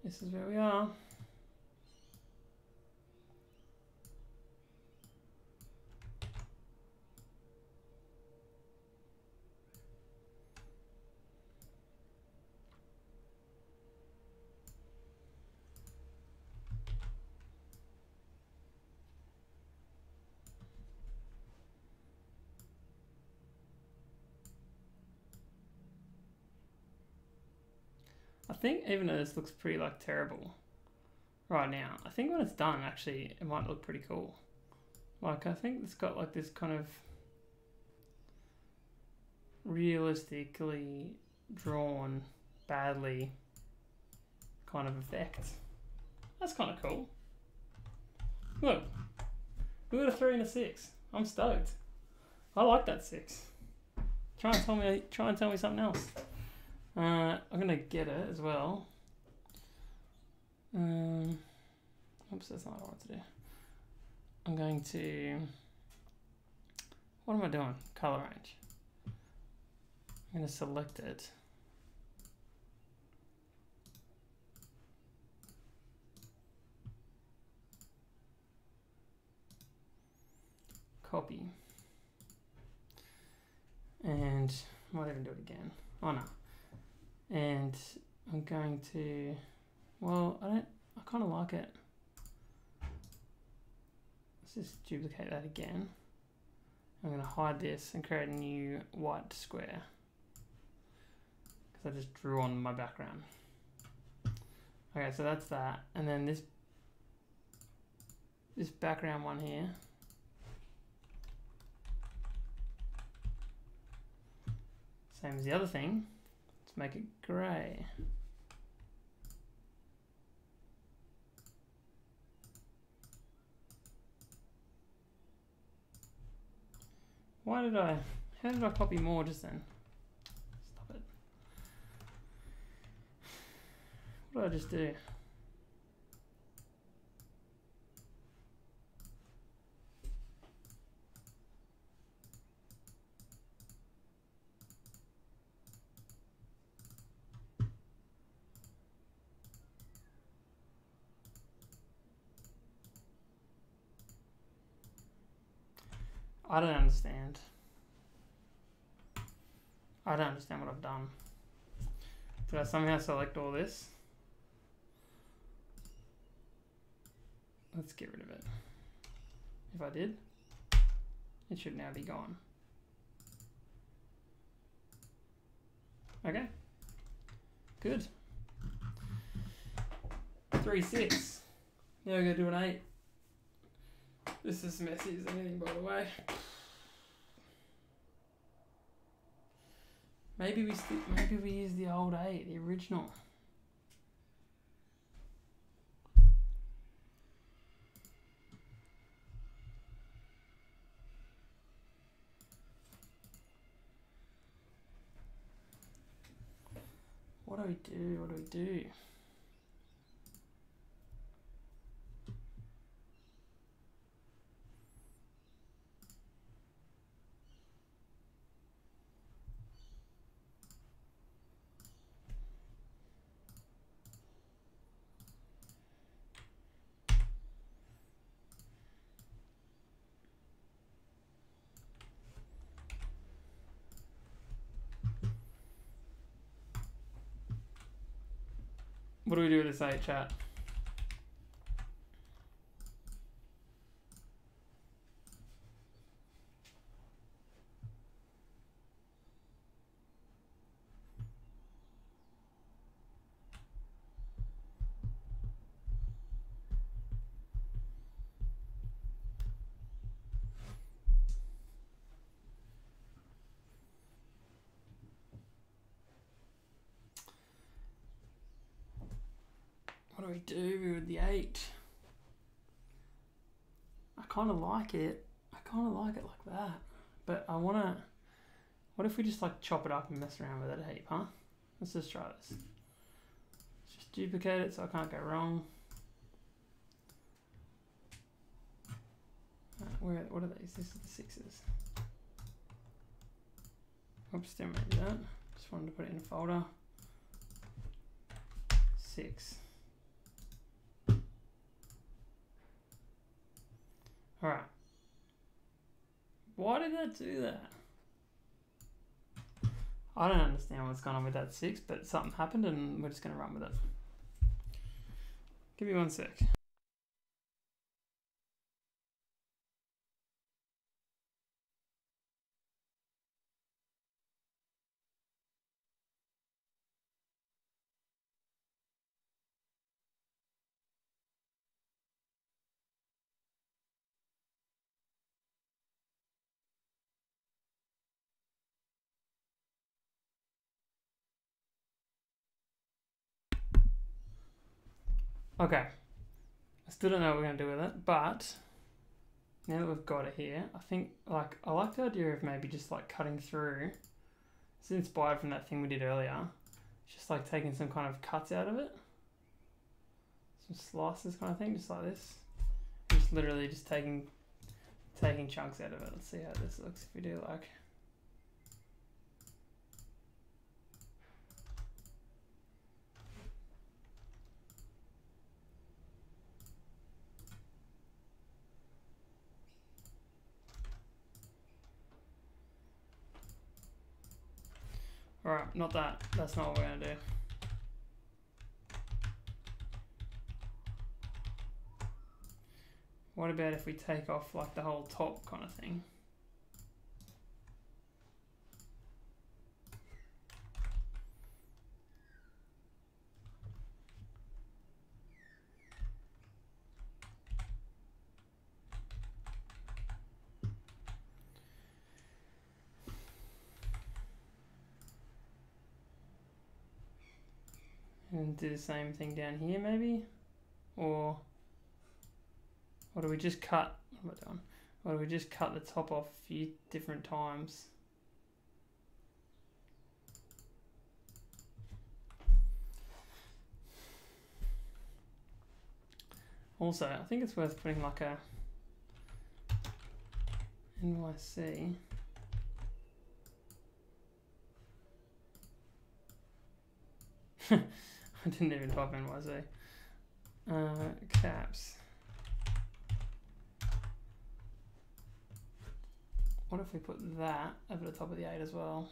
this is where we are. I think even though this looks pretty like terrible right now, I think when it's done actually it might look pretty cool. Like I think it's got like this kind of realistically drawn badly kind of effect. That's kind of cool. Look, we got a 3 and a 6. I'm stoked. I like that 6. Try and tell me something else. I'm gonna get it as well. Oops, that's not what I want to do. I'm going to. What am I doing? Color range. I'm going to select it. Copy. And I might even do it again. Oh no. And I'm going to. Well, I kind of like it. Let's just duplicate that again. I'm going to hide this and create a new white square because I just drew on my background. Okay, so that's that. And then this background one here. Same as the other thing. Let's make it grey. How did I copy more just then? Stop it. What did I just do? I don't understand. I don't understand what I've done. Did I somehow select all this? Let's get rid of it. If I did, it should now be gone. Okay. Good. 3, 6. Now we're going to do an 8. This is messy as anything, by the way. Maybe we use the old 8, the original. What do we do? What do we do? What do we do with this 8, chat? What do we do with the 8? I kind of like it. I kind of like it like that. But I want to... What if we just like chop it up and mess around with it a heap, huh? Let's just try this. Let's just duplicate it so I can't go wrong. What are these? These are the 6s. Oops, didn't mean to do that. Just wanted to put it in a folder. 6. Alright. Why did that do that? I don't understand what's going on with that 6, but something happened and we're just going to run with it. Give me 1 sec. Okay. I still don't know what we're going to do with it, but now that we've got it here, I think, like, I like the idea of maybe just, like, cutting through. It's inspired from that thing we did earlier. It's just, like, taking some kind of cuts out of it. Some slices kind of thing, just like this. Just literally just taking chunks out of it. Let's see how this looks if we do, like... Alright, not that. That's not what we're going to do. What about if we take off like the whole top kind of thing? And do the same thing down here maybe? Or do we just cut, what am I doing? Or do we just cut the top off a few different times? Also, I think it's worth putting like a NYC. I didn't even type NYC. Caps. What if we put that over the top of the 8 as well?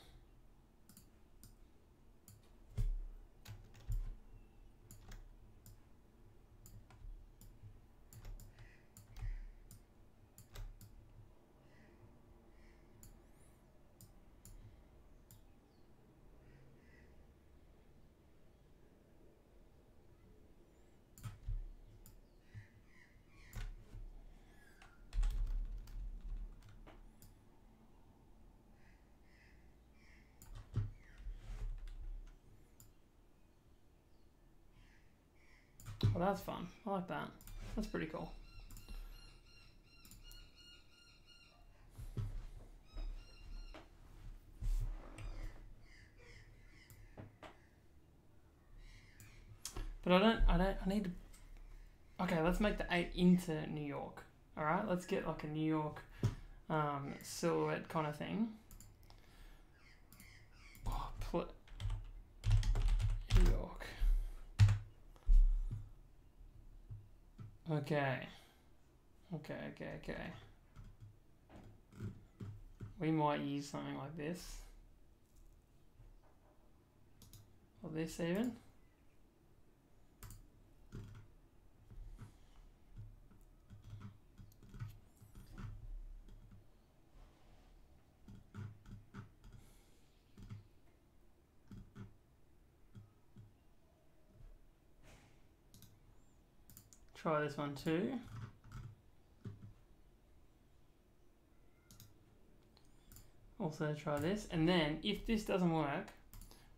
Well, that's fun. I like that. That's pretty cool. But I need to... Okay, let's make the 8 into New York. Alright, let's get like a New York silhouette kind of thing. Oh, New York. Okay. We might use something like this. Or this even. Try this one too. Also try this, and then if this doesn't work,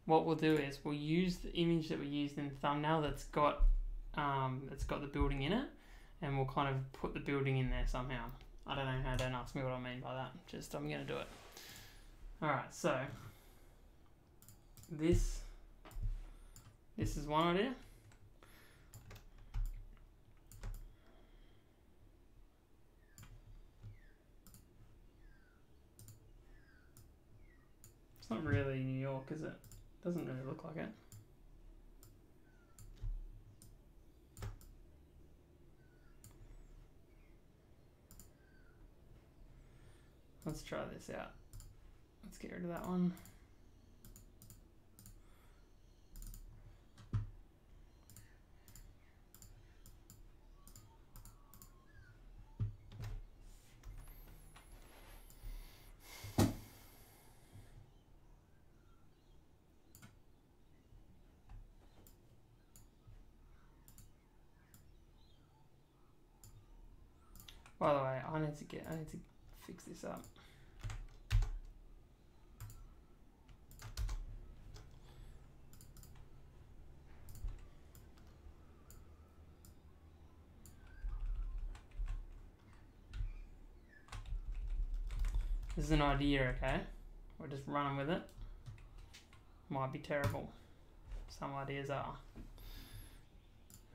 what we'll do is we'll use the image that we used in the thumbnail that's got the building in it, and we'll kind of put the building in there somehow. I don't know how, don't ask me what I mean by that, just I'm gonna do it. Alright, so this is one idea. It's not really New York, is it? Doesn't really look like it. Let's try this out. Let's get rid of that one. By the way, I need to fix this up. This is an idea, okay? We're just running with it. Might be terrible. Some ideas are.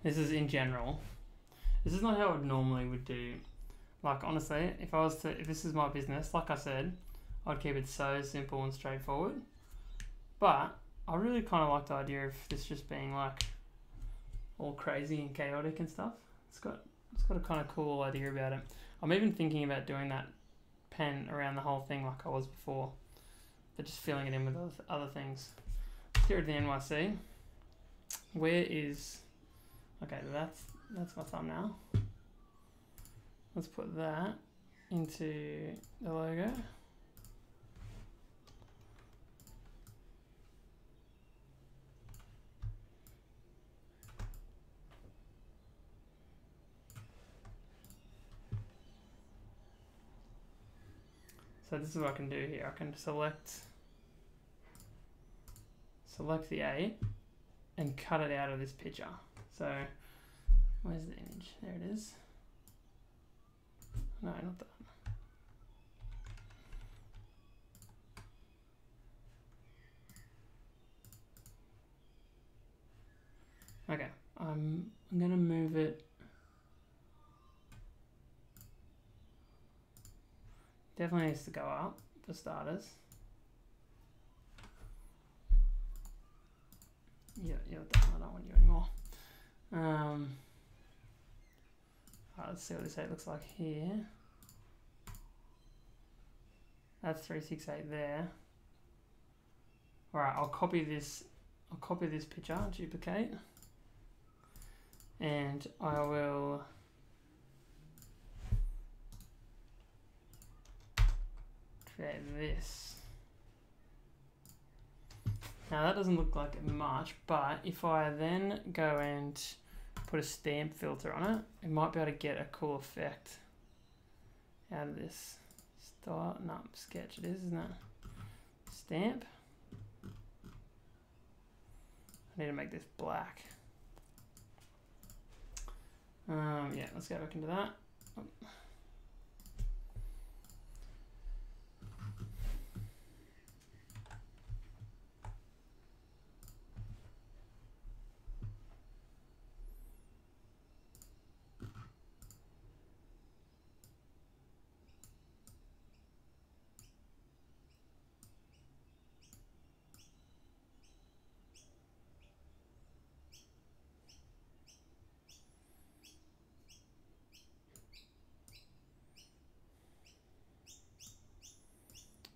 This is in general. This is not how I normally would do. Like, honestly, if this is my business, like I said, I'd keep it so simple and straightforward. But I really kind of like the idea of this just being like all crazy and chaotic and stuff. It's got a kind of cool idea about it. I'm even thinking about doing that pen around the whole thing like I was before, but just filling it in with other things. Let's get rid of the NYC. Where is... Okay, that's my thumbnail. Let's put that into the logo. So this is what I can do here. I can select the 8 and cut it out of this picture. So where's the image? There it is. No, not that. Okay, I'm gonna move it. Definitely needs to go up for starters. You're done. I don't want you anymore. Alright, let's see what this 8 looks like here. That's 368 there. Alright, I'll copy this picture, duplicate, and I will create this. Now that doesn't look like much, but if I then go and put a stamp filter on it, it might be able to get a cool effect out of this. Style, no, sketch it is, isn't it? Stamp. I need to make this black. Yeah, let's go back into that.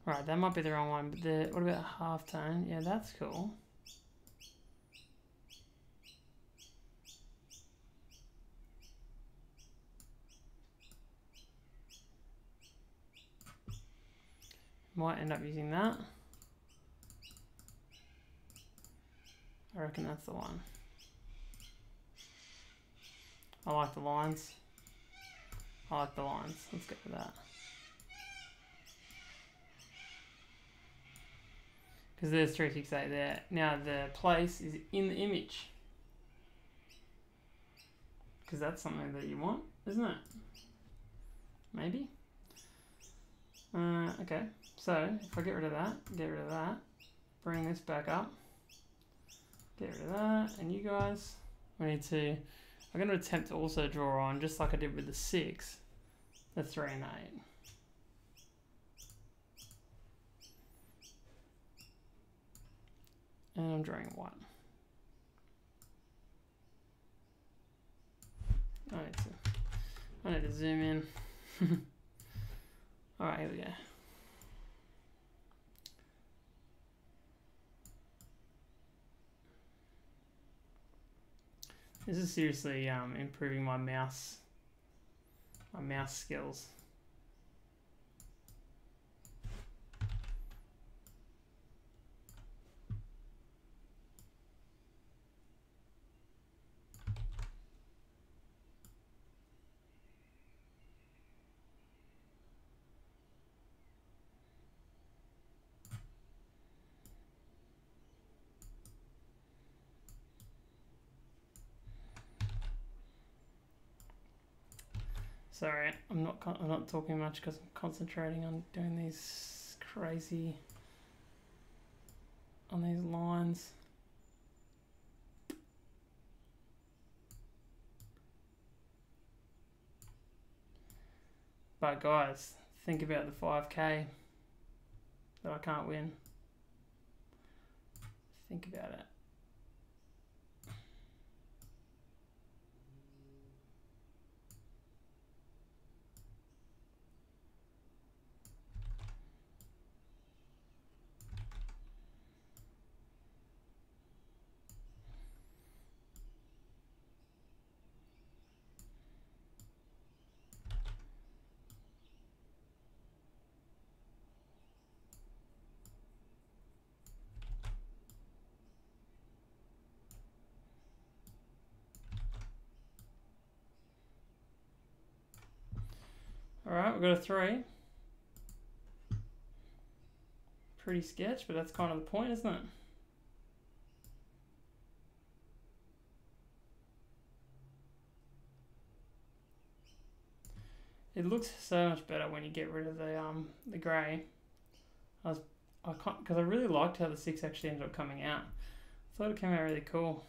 Right, that might be the wrong one, but what about halftone? Yeah, that's cool. Might end up using that. I reckon that's the one. I like the lines. Let's go with that. Because there's 368 there. Now the place is in the image. Because that's something that you want, isn't it? Maybe. Okay, so if I get rid of that, bring this back up, get rid of that, and you guys, I'm going to attempt to also draw on, just like I did with the 6, the 3 and 8. And I'm drawing 1. I need to zoom in. Alright, here we go. This is seriously improving my mouse skills. Sorry, I'm not talking much because I'm concentrating on doing these crazy on these lines. But guys, think about the 5k that I can't win. Think about it. Alright, we've got a 3. Pretty sketch, but that's kind of the point, isn't it? It looks so much better when you get rid of the grey. Because I really liked how the 6 actually ended up coming out. I thought it came out really cool.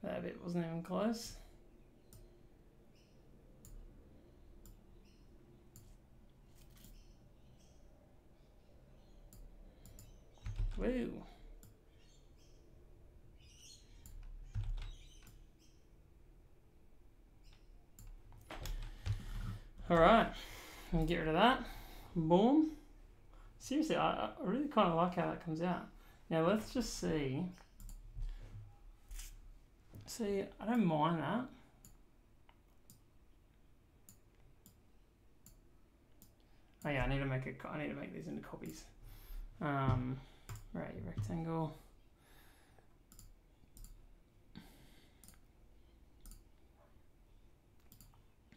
That bit wasn't even close. Woo. Alright, let me get rid of that. Boom. Seriously, I really kind of like how that comes out. Now let's just see. See, I don't mind that. Oh yeah, I need to make these into copies. Right, rectangle.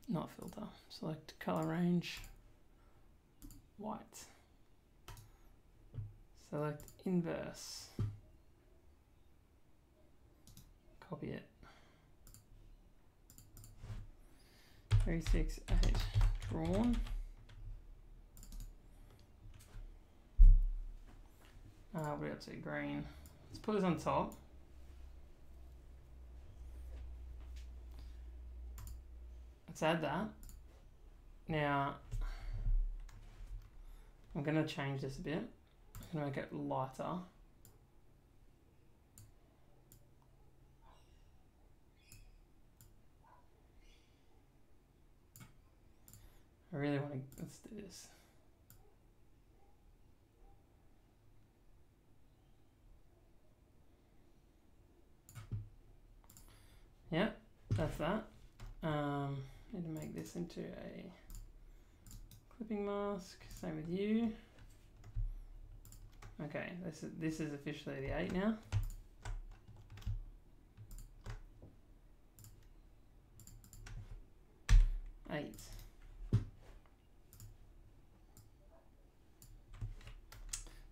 Not filter. Select color range. White. Select inverse. Copy it. 368 drawn. What do we have to green? Let's put this on top. Let's add that. Now, I'm going to change this a bit. I'm going to make it lighter. I really want to, let's do this. Yeah, that's that. Need to make this into a clipping mask. Same with you. Okay, this is officially the 8 now. Eight.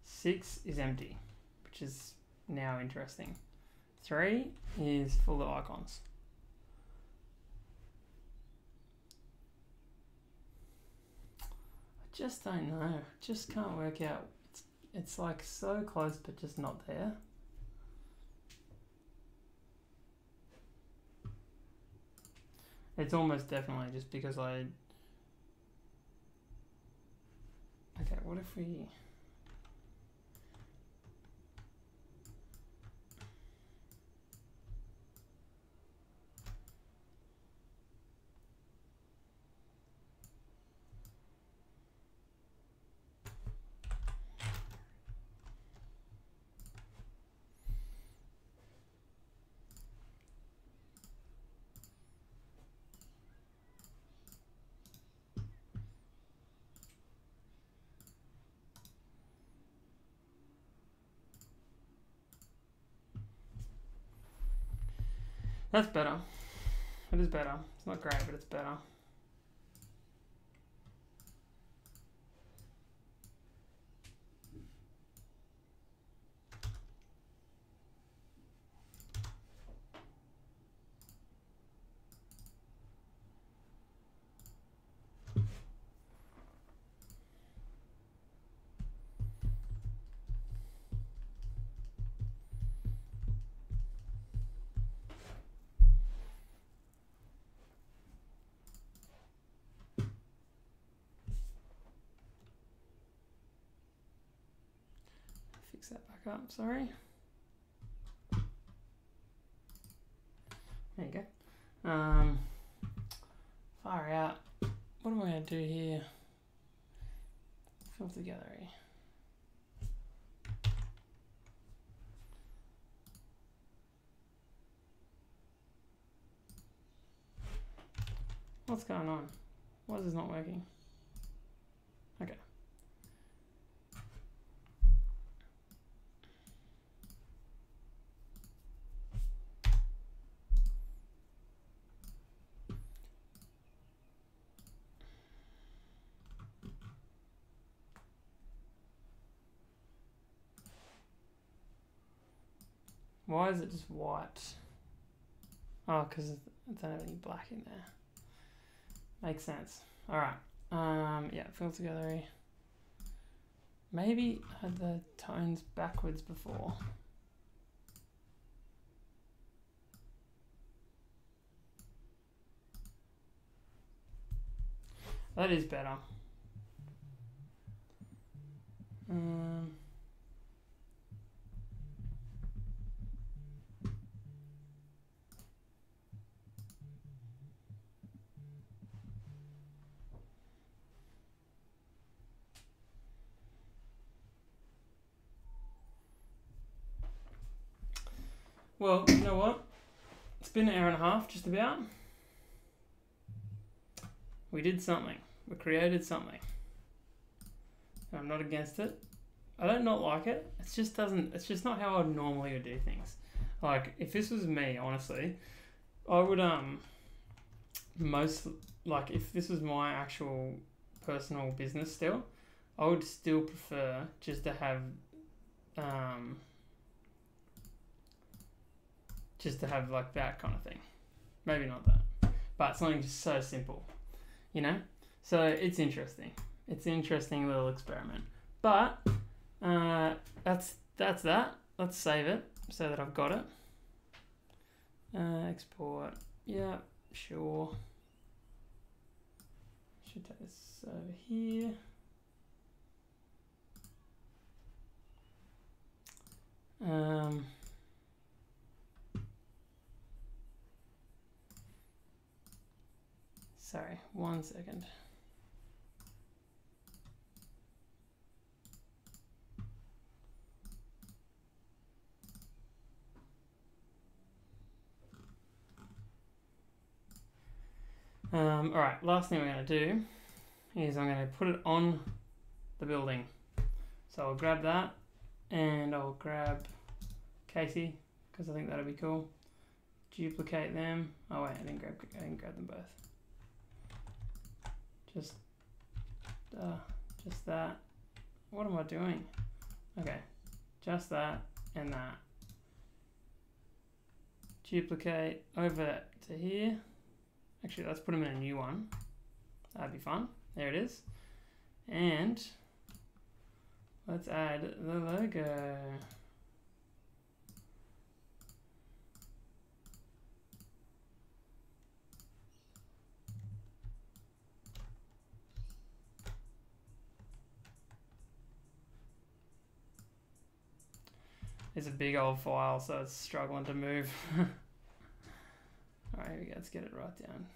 6 is empty, which is now interesting. 3 is full of icons. I just don't know. Just can't work out. It's like so close, but just not there. It's almost definitely just because I... Okay, what if we... That's better. It is better. It's not great, but it's better. Fix that back up, sorry. There you go. Far out. What am I going to do here? Filter gallery. What's going on? Why is this not working? Okay. Why is it just white? Oh, because I don't have any black in there. Makes sense. Alright. Yeah, filter gallery. Maybe I had the tones backwards before. That is better. Well, you know what? It's been an hour and a half, just about. We did something. We created something. I'm not against it. I don't not like it. It's just not how I normally would do things. Like, if this was me, honestly, I would, if this was my actual personal business still, I would still prefer just to have, like that kind of thing. Maybe not that, but something just so simple, you know? So it's interesting. It's an interesting little experiment. But that's that. Let's save it so that I've got it. Export. Yeah, sure. Should take this over here. Sorry, 1 second. Alright, last thing we're going to do is I'm going to put it on the building. So I'll grab that and I'll grab Casey because I think that'll be cool. Duplicate them. Oh wait, I didn't grab them both. Just that. What am I doing? Okay, just that and that. Duplicate over to here. Actually, let's put them in a new one. That'd be fun. There it is. And let's add the logo. It's a big old file, so it's struggling to move. Alright, here we go. Let's get it right down.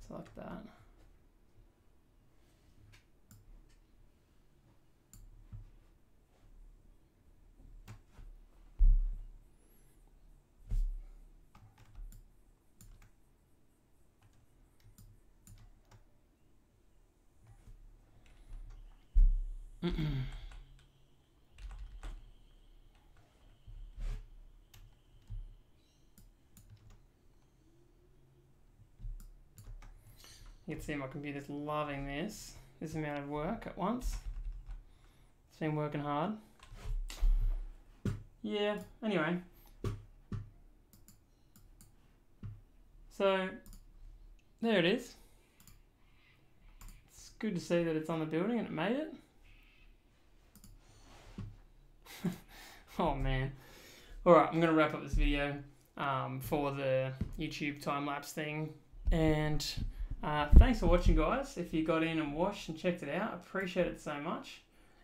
Select that. You can see my computer's loving this amount of work at once. It's been working hard. Yeah, anyway. So, there it is. It's good to see that it's on the building and it made it. Oh man. Alright, I'm going to wrap up this video for the YouTube time-lapse thing. And thanks for watching, guys. If you got in and watched and checked it out, I appreciate it so much.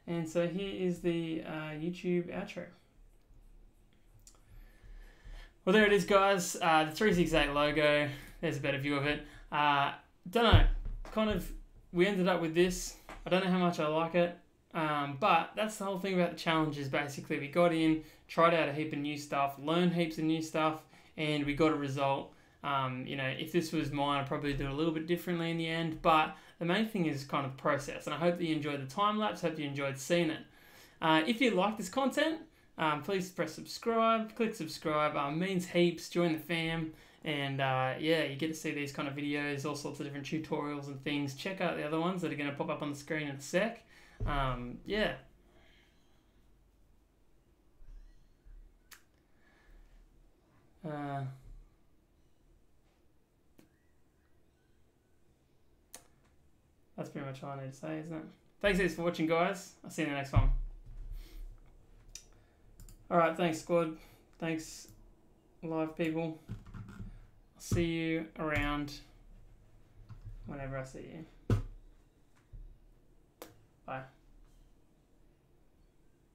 And so here is the YouTube outro. Well, there it is, guys. The 368 logo. There's a better view of it. Don't know. Kind of, we ended up with this. I don't know how much I like it. But that's the whole thing about the challenges, basically. We got in, tried out a heap of new stuff, learned heaps of new stuff, and we got a result. You know, if this was mine, I'd probably do it a little bit differently in the end. But the main thing is kind of the process. And I hope that you enjoyed the time-lapse. Hope you enjoyed seeing it. If you like this content, please press subscribe. Click subscribe. Means heaps. Join the fam. And yeah, you get to see these kind of videos, all sorts of different tutorials and things. Check out the other ones that are going to pop up on the screen in a sec. Yeah. That's pretty much all I need to say, isn't it? Thanks for watching, guys. I'll see you in the next one. Alright, thanks, squad. Thanks, live people. I'll see you around whenever I see you. Bye.